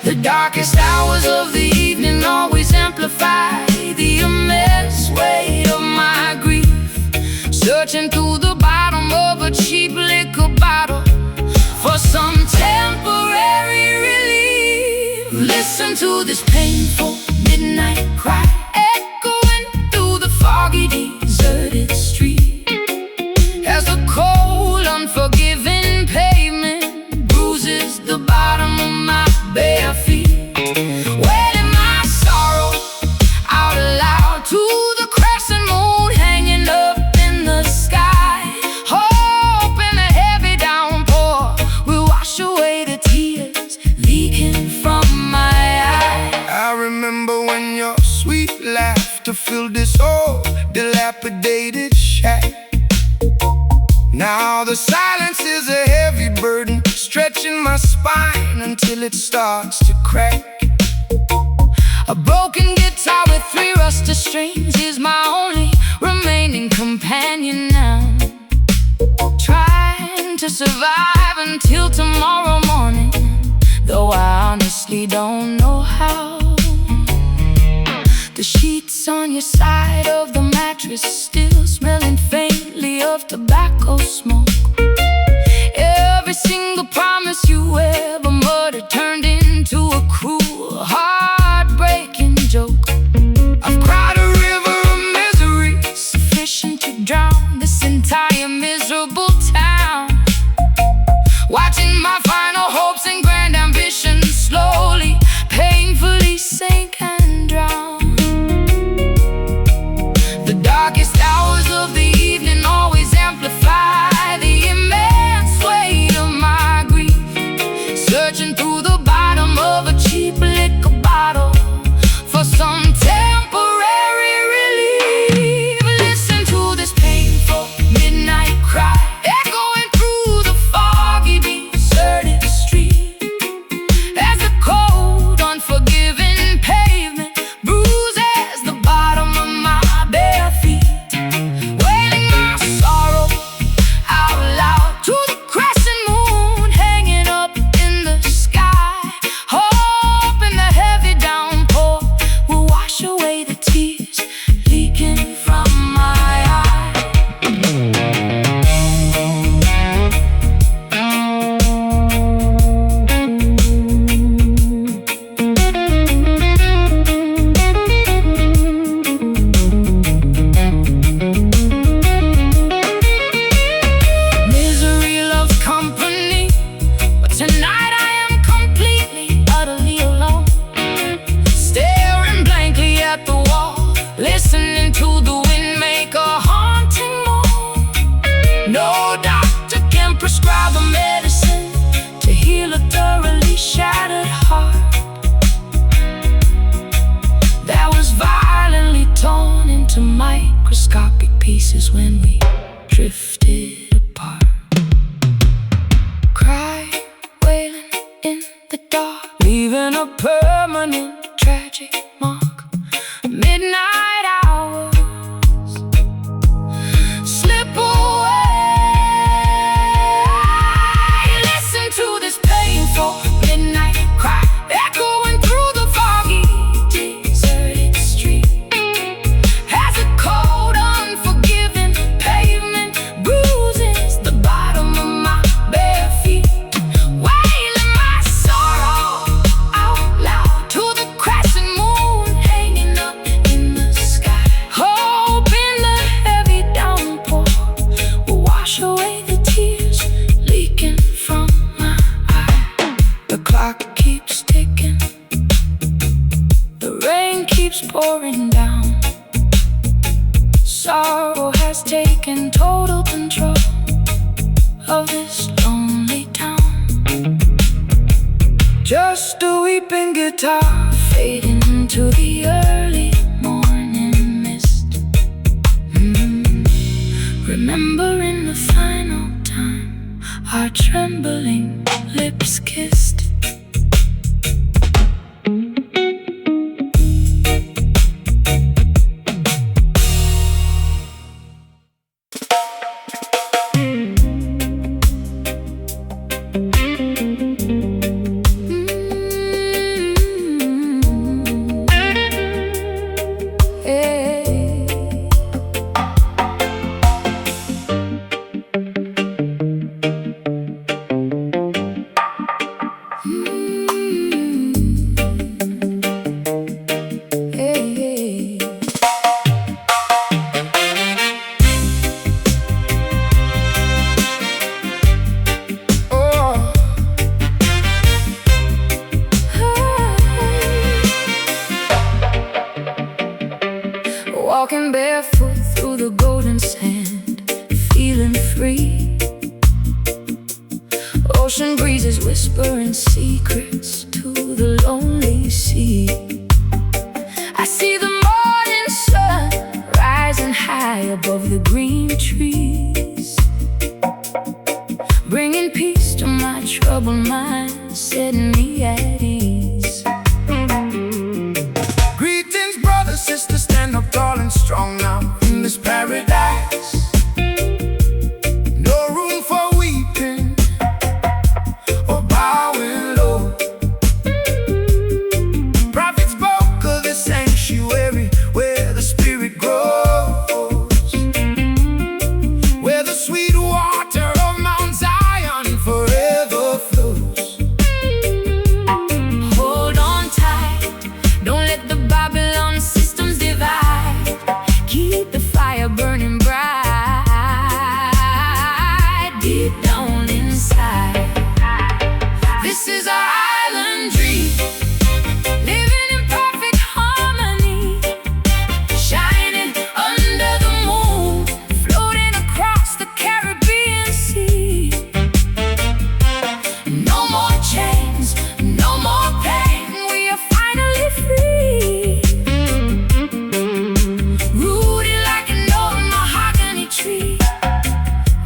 The darkest hours of the evening always amplify the immense weight of my grief. Searching through the bottom of a cheap liquor bottle for some temporary relief. Listen to this painful midnight cry, echoing through the foggy deserted street, as the cold, unforgiving pavement bruises the bottom of my bare feet. Wailing my sorrow out aloud to the crescent moon hanging up in the sky, hoping a heavy downpour will wash away the tears leaking from my eyes. I remember when your sweet laughter filled this old dilapidated shack. Now the silence is a heavy burden, stretching my spine until it starts to crack. A broken guitar with 3 rusted strings is my only remaining companion now, trying to survive until tomorrow morning, though I honestly don't know how. The sheets on your side of the mattress still smelling faintly of tobacco smoke. Every single promise you ever muttered turned into a cruel, heartbreaking joke. I've cried a river of misery sufficient to drown this entire miserable town, watching my final hopes and grand ambitions slowly, painfully sink and drown. The darkest hours of the evening always amplify the immense weight of my grief. Searching through the bottom to microscopic pieces when we drifted apart. Crying, wailing in the dark, leaving a permanent tragic mark. Midnight hours slip away. Listen to this painful midnight cry echoing through the foggy, deserted street. As a cold, unforgiving pavement bruises the bottom of my bare feet, wailing my sorrow out loud to the crescent moon hanging up in the sky. Hoping the heavy downpour will wash away the tears leaking from my eye. The clock keeps ticking, the rain keeps pouring down. Sorrow has taken total control of this lonely town. just a weeping guitar Fading into the early morning mist. Remembering the final time our trembling lips kissed. Walking barefoot through the golden sand, feeling free. Ocean breezes whispering secrets to the lonely sea. I see the morning sun rising high above the green trees, bringing peace to my troubled mind, setting me at ease. Greetings, brother, sister, stand up tall and strong now in this paradise. No room for weeping or bowing low. Prophet spoke of the sanctuary where the spirit grows, where the sweet water of Mount Zion forever flows. Hold on tight, don't let the Babylon systems divide. Keep the fire burning bright deep down inside. This is our island dream, living in perfect harmony, shining under the moon, floating across the Caribbean Sea. No more chains, no more pain, we are finally free. Rooted like an old mahogany tree,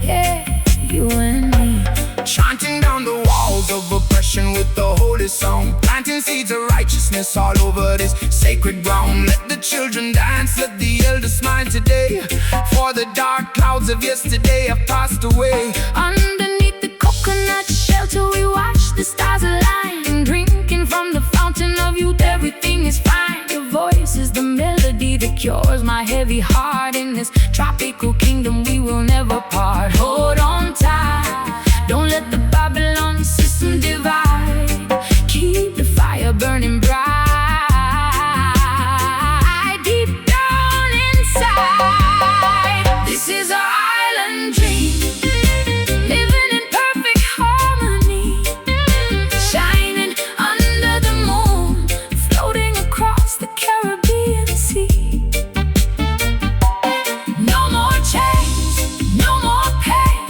yeah, you and me. Chanting down the walls of oppression with the holy song, planting seeds of righteousness all over this sacred ground. Let the children dance, let the elders smile today, for the dark clouds of yesterday have passed away. Underneath the coconut shelter we watch the stars align, drinking from the fountain of youth, everything is fine. Your voice is the melody that cures my heavy heart. In this tropical kingdom we will never part. Hold on tight, don't let the Babylon system divide. Keep the fire burning bright deep down inside. This is our island dream, living in perfect harmony, shining under the moon, floating across the Caribbean Sea. No more chains, no more pain,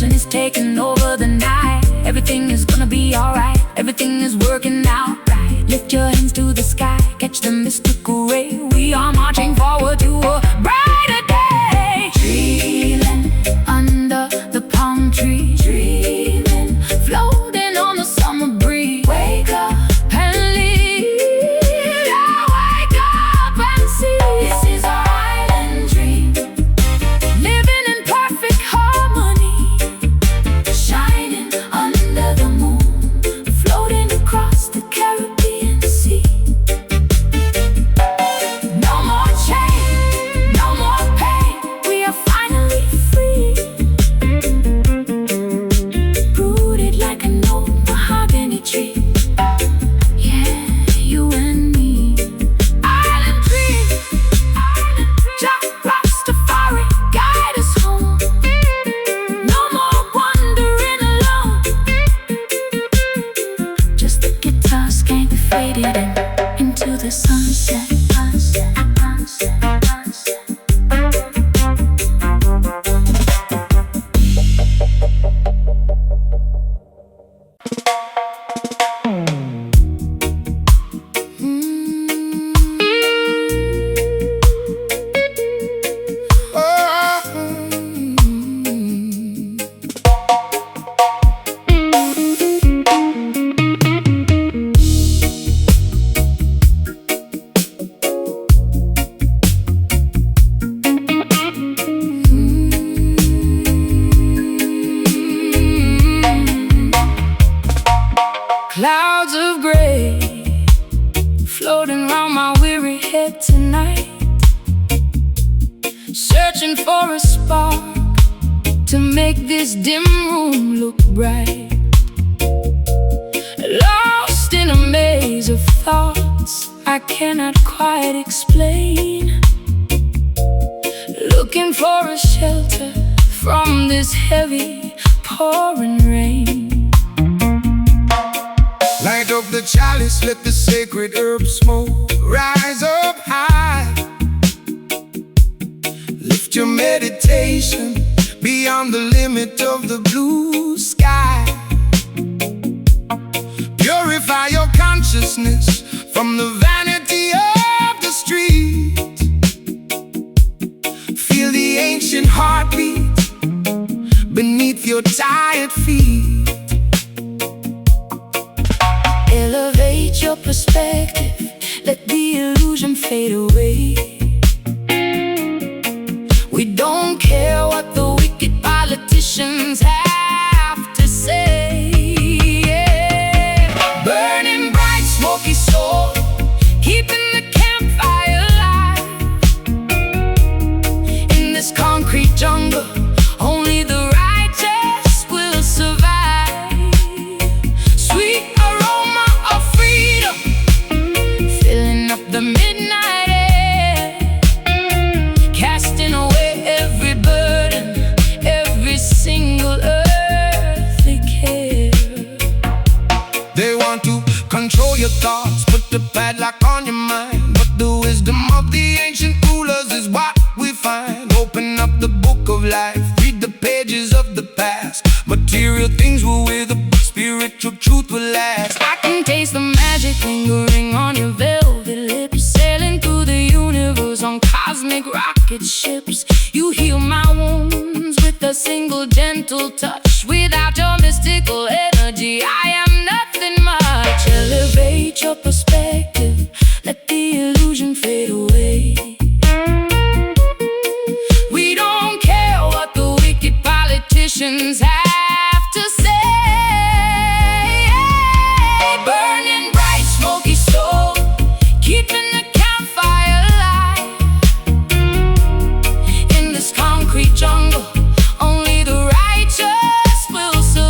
motion is taking over the night. Everything is gonna be alright, everything is working out right. Lift your hands to the sky, catch the mystical ray. We are marching forward to a brighter day. Dreaming under the palm tree, dreaming, floating on the summer breeze. Wake up and leave, yeah, wake up and see. This is our island dream, living in perfect harmony, shining under the moon, floating across the Caribbean Sea. No more chain, no more pain, we are finally free. Rooted like an old mahogany tree, yeah, you and me. Island dream, Jah Rastafari, guide us home. No more wandering alone, just the guitar skank faded into the sunset. Clouds of gray floating round my weary head tonight, searching for a spark to make this dim room look bright. Lost in a maze of thoughts I cannot quite explain, looking for a shelter from this heavy pouring rain. Light up the chalice, let the sacred herb smoke rise up high. Lift your meditation beyond the limit of the blue sky. Purify your consciousness from the vanity of the street. Feel the ancient heartbeat beneath your tired feet. Elevate your perspective, let the illusion fade away. We don't care what the wicked politicians have to say, yeah. Burning bright, smoky soul, keeping the campfire alive. In this concrete jungle, only the righteous will survive. Sweet aroma of freedom, filling up the midnight air, casting away every burden, every single earthly care. They want to control your thoughts, put the padlock on your mind, but the wisdom of the ancient rulers is what we find. Open up the book of life, read the pages of the past. Material things will wither, but spiritual truth will last. I can taste the magic lingering on your velvet lips, sailing through the universe on cosmic rocket ships. You heal my wounds with a single gentle touch. Without your mystical energy, I am nothing much. Elevate your perspective, let the illusion fade away. We don't care what the wicked politicians have to say. Burning bright, smoky soul, keeping the campfire alive. In this concrete jungle, only the righteous will survive.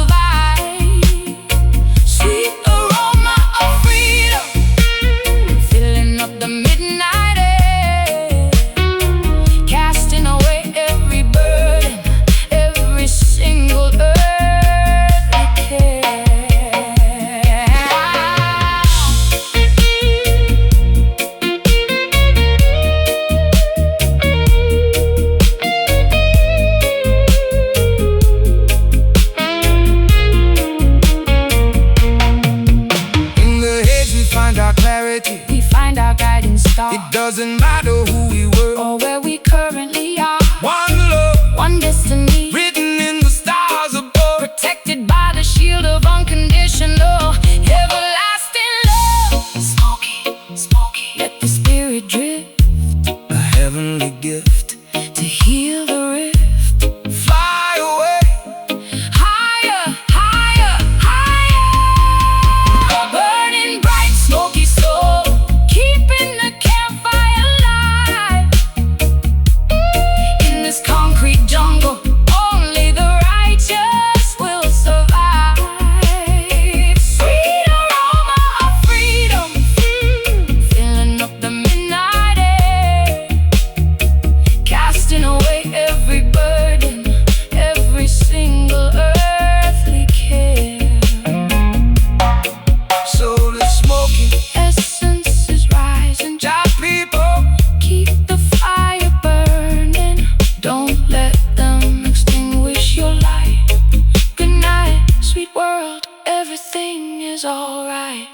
feels alright.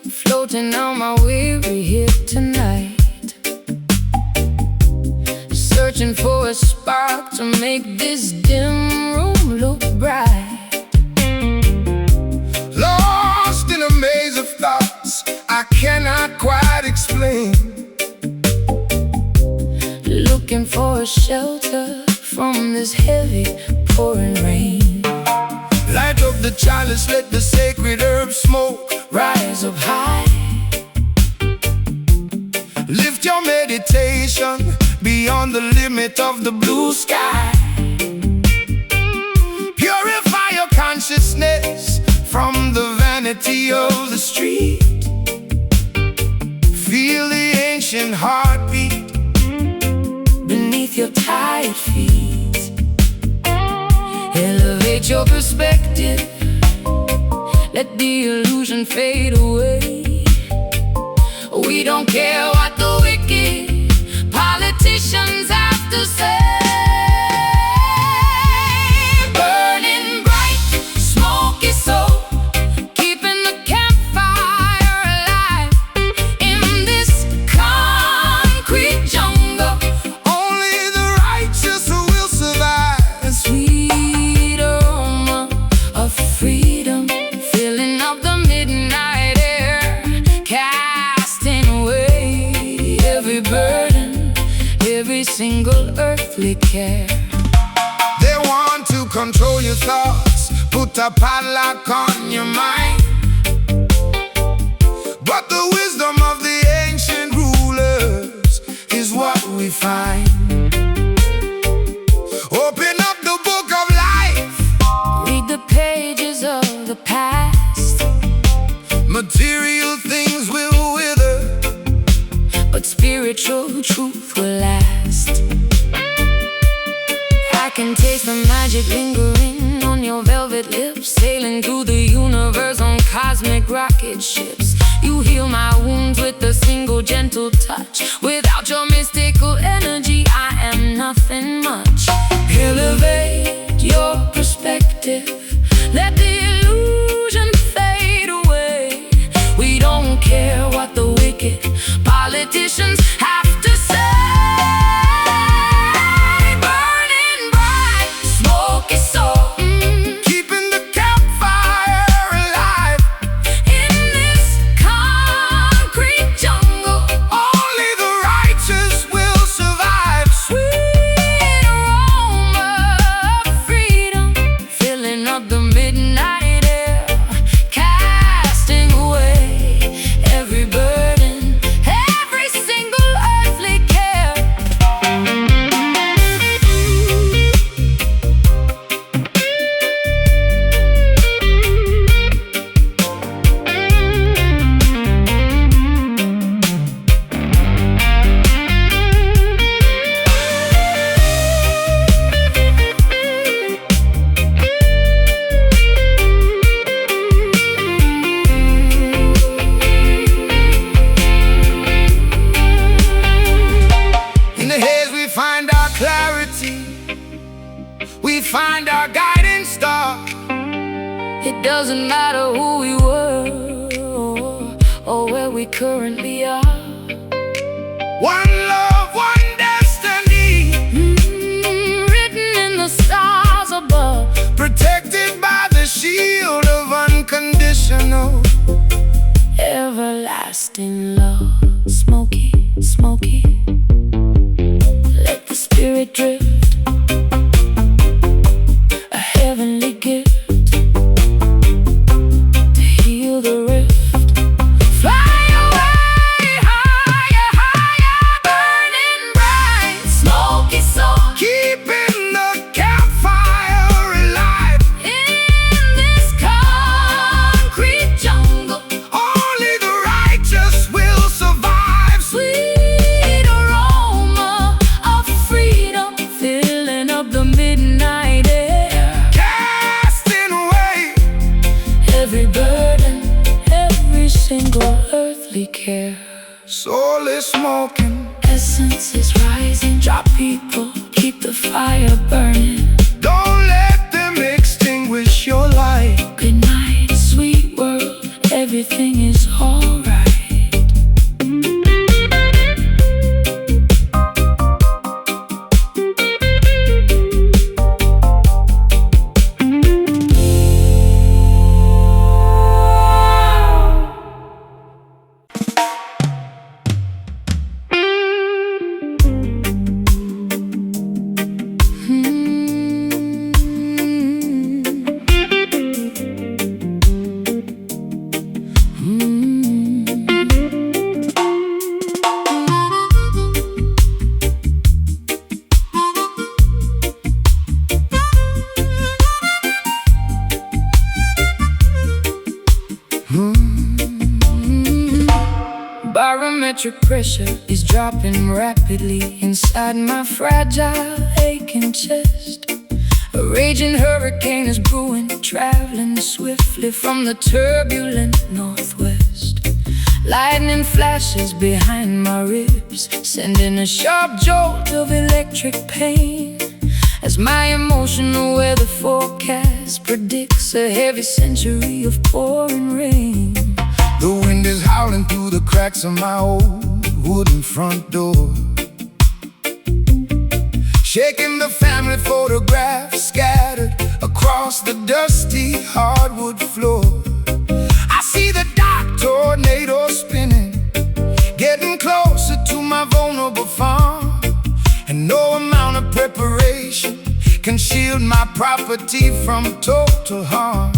Floating on my weary hip tonight, searching for a spark to make this dim room look bright. Lost in a maze of thoughts I cannot quite explain, looking for a shelter from this heavy pouring rain. Light up the chalice, let the sacred herb smoke Rise up high, lift your meditation beyond the limit of the blue sky. Purify your consciousness from the vanity of the street. Feel the ancient heartbeat beneath your tired feet. Elevate your perspective, let the illusion fade away. We don't care what the wicked politicians have to say. Burning bright, smoky soul, keeping the campfire alive in this concrete jungle. Only the righteous will survive. A sweet aroma of freedom filling up the midnight air, casting away every burden, every single earthly care. They want to control your thoughts, put a padlock on your mind. But the wisdom of the ancient rulers is what we find. Open up the book of life, Read the pages of the past, material things will wither, but spiritual truth will last. I can taste the magic lingering on your velvet lips, sailing through the universe on cosmic rocket ships. You heal my wounds with a single gentle touch. Without your mystical energy, I am nothing much. Elevate your perspective, let the illusion fade away. We don't care what the wicked politicians have to say. Burning bright, smoky soul, keeping the campfire alive. in this concrete jungle. Only the find our guiding star. It doesn't matter who we were or where we currently are. One love, one destiny, written in the stars above, protected by the shield of unconditional, everlasting love. Smoky, smoky, let the spirit drift, a heavenly gift to heal the rift. Fly away, higher, higher, burning bright, smoky soul, keeping the campfire alive. in this concrete jungle. Only the righteous will survive. Sweet aroma of freedom filling up the midnight air. Casting away Every burden, every single earthly care. soul is smoking. Essence is rising, drop people, keep the fire burning. Don't let them extinguish your light. Good night, sweet world, everything is alright. Barometric pressure is dropping rapidly inside my fragile, aching chest. A raging hurricane is brewing, traveling swiftly from the turbulent northwest. Lightning flashes behind my ribs, sending a sharp jolt of electric pain, as my emotional weather forecast predicts a heavy century of pouring rain. The wind is howling through the cracks of my old wooden front door, shaking the family photographs scattered across the dusty hardwood floor. I see the dark tornado spinning, getting closer to my vulnerable farm, and no amount of preparation can shield my property from total harm.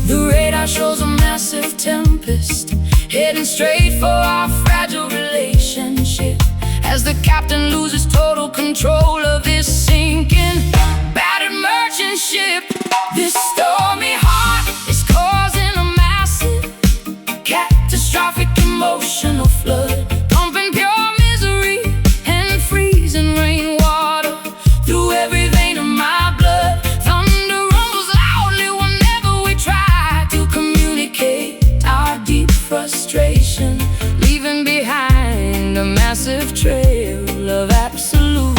The radar shows a massive tempest heading straight for our fragile relationship, as the captain loses total control of this sinking, battered merchant ship. This stormy heart is causing a massive, catastrophic emotional flood, pumping pure misery and freezing rainwater through every vein of my blood. Thunder rumbles loudly whenever we try to communicate our deep frustration, leaving behind a massive trail of absolute,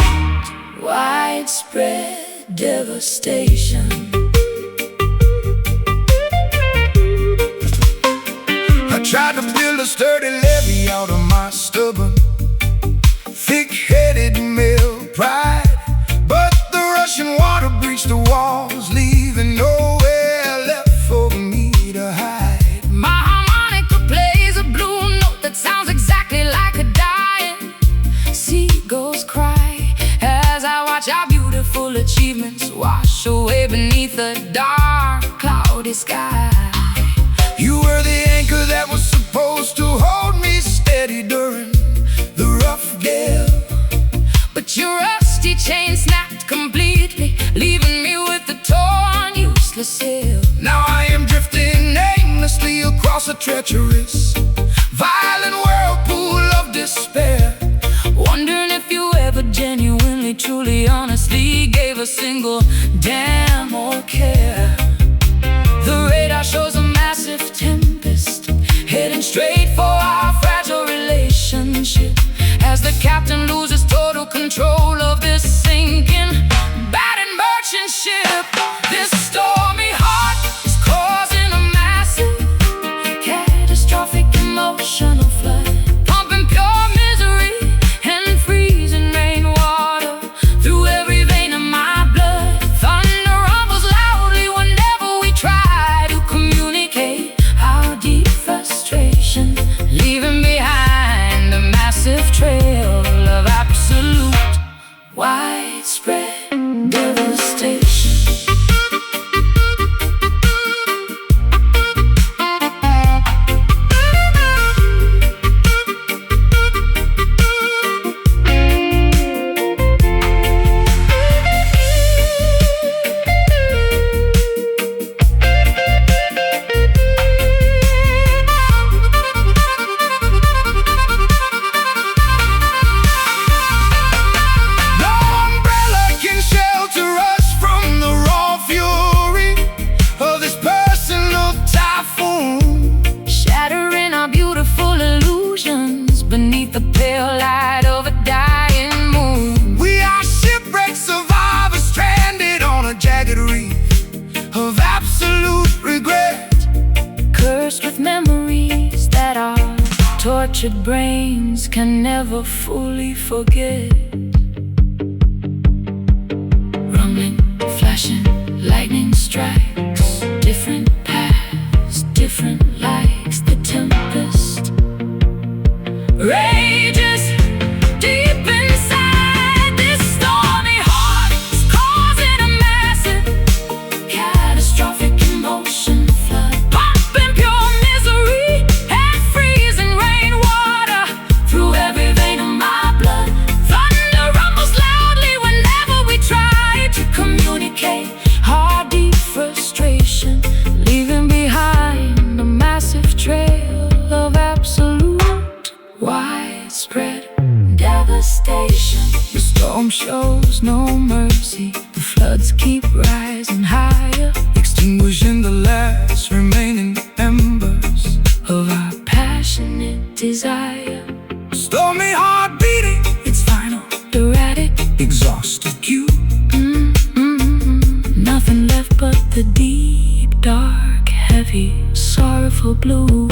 widespread devastation. I tried to build a sturdy levee out of my stubborn, thick-headed male pride, but the rushing water breached the walls, leaving nowhere left for me to hide. My harmonica plays a blue note that sounds exactly like a dying seagull's cry, as I watch our beautiful achievements wash away beneath a dark, cloudy sky. You were the anchor that was supposed to hold me steady during the rough gale, But your rusty chain snapped completely, leaving me with a torn, useless sail. now I am drifting aimlessly across a treacherous, violent whirlpool of despair. Wondering if you ever genuinely, truly, honestly gave a single damn or care. The radar shows a massive tempest heading straight for our fragile relationship, as the captain loses total control of this sinking, battered cultured brains can never fully forget. Rumbling, flashing, lightning strikes, different paths, different likes. The tempest rages deep inside this stormy heart, causing a massive, catastrophic emotion flood, pumping pure misery and freezing rainwater through every vein of my blood. Thunder rumbles loudly whenever we try to communicate our deep frustration, leaving behind a massive trail of absolute widespread devastation. The storm shows no mercy, the floods keep rising higher, extinguishing the last remaining embers of our passionate desire. Stormy heart beating its final, Erratic, exhausted cue. Nothing left but the deep, dark, heavy, sorrowful blue.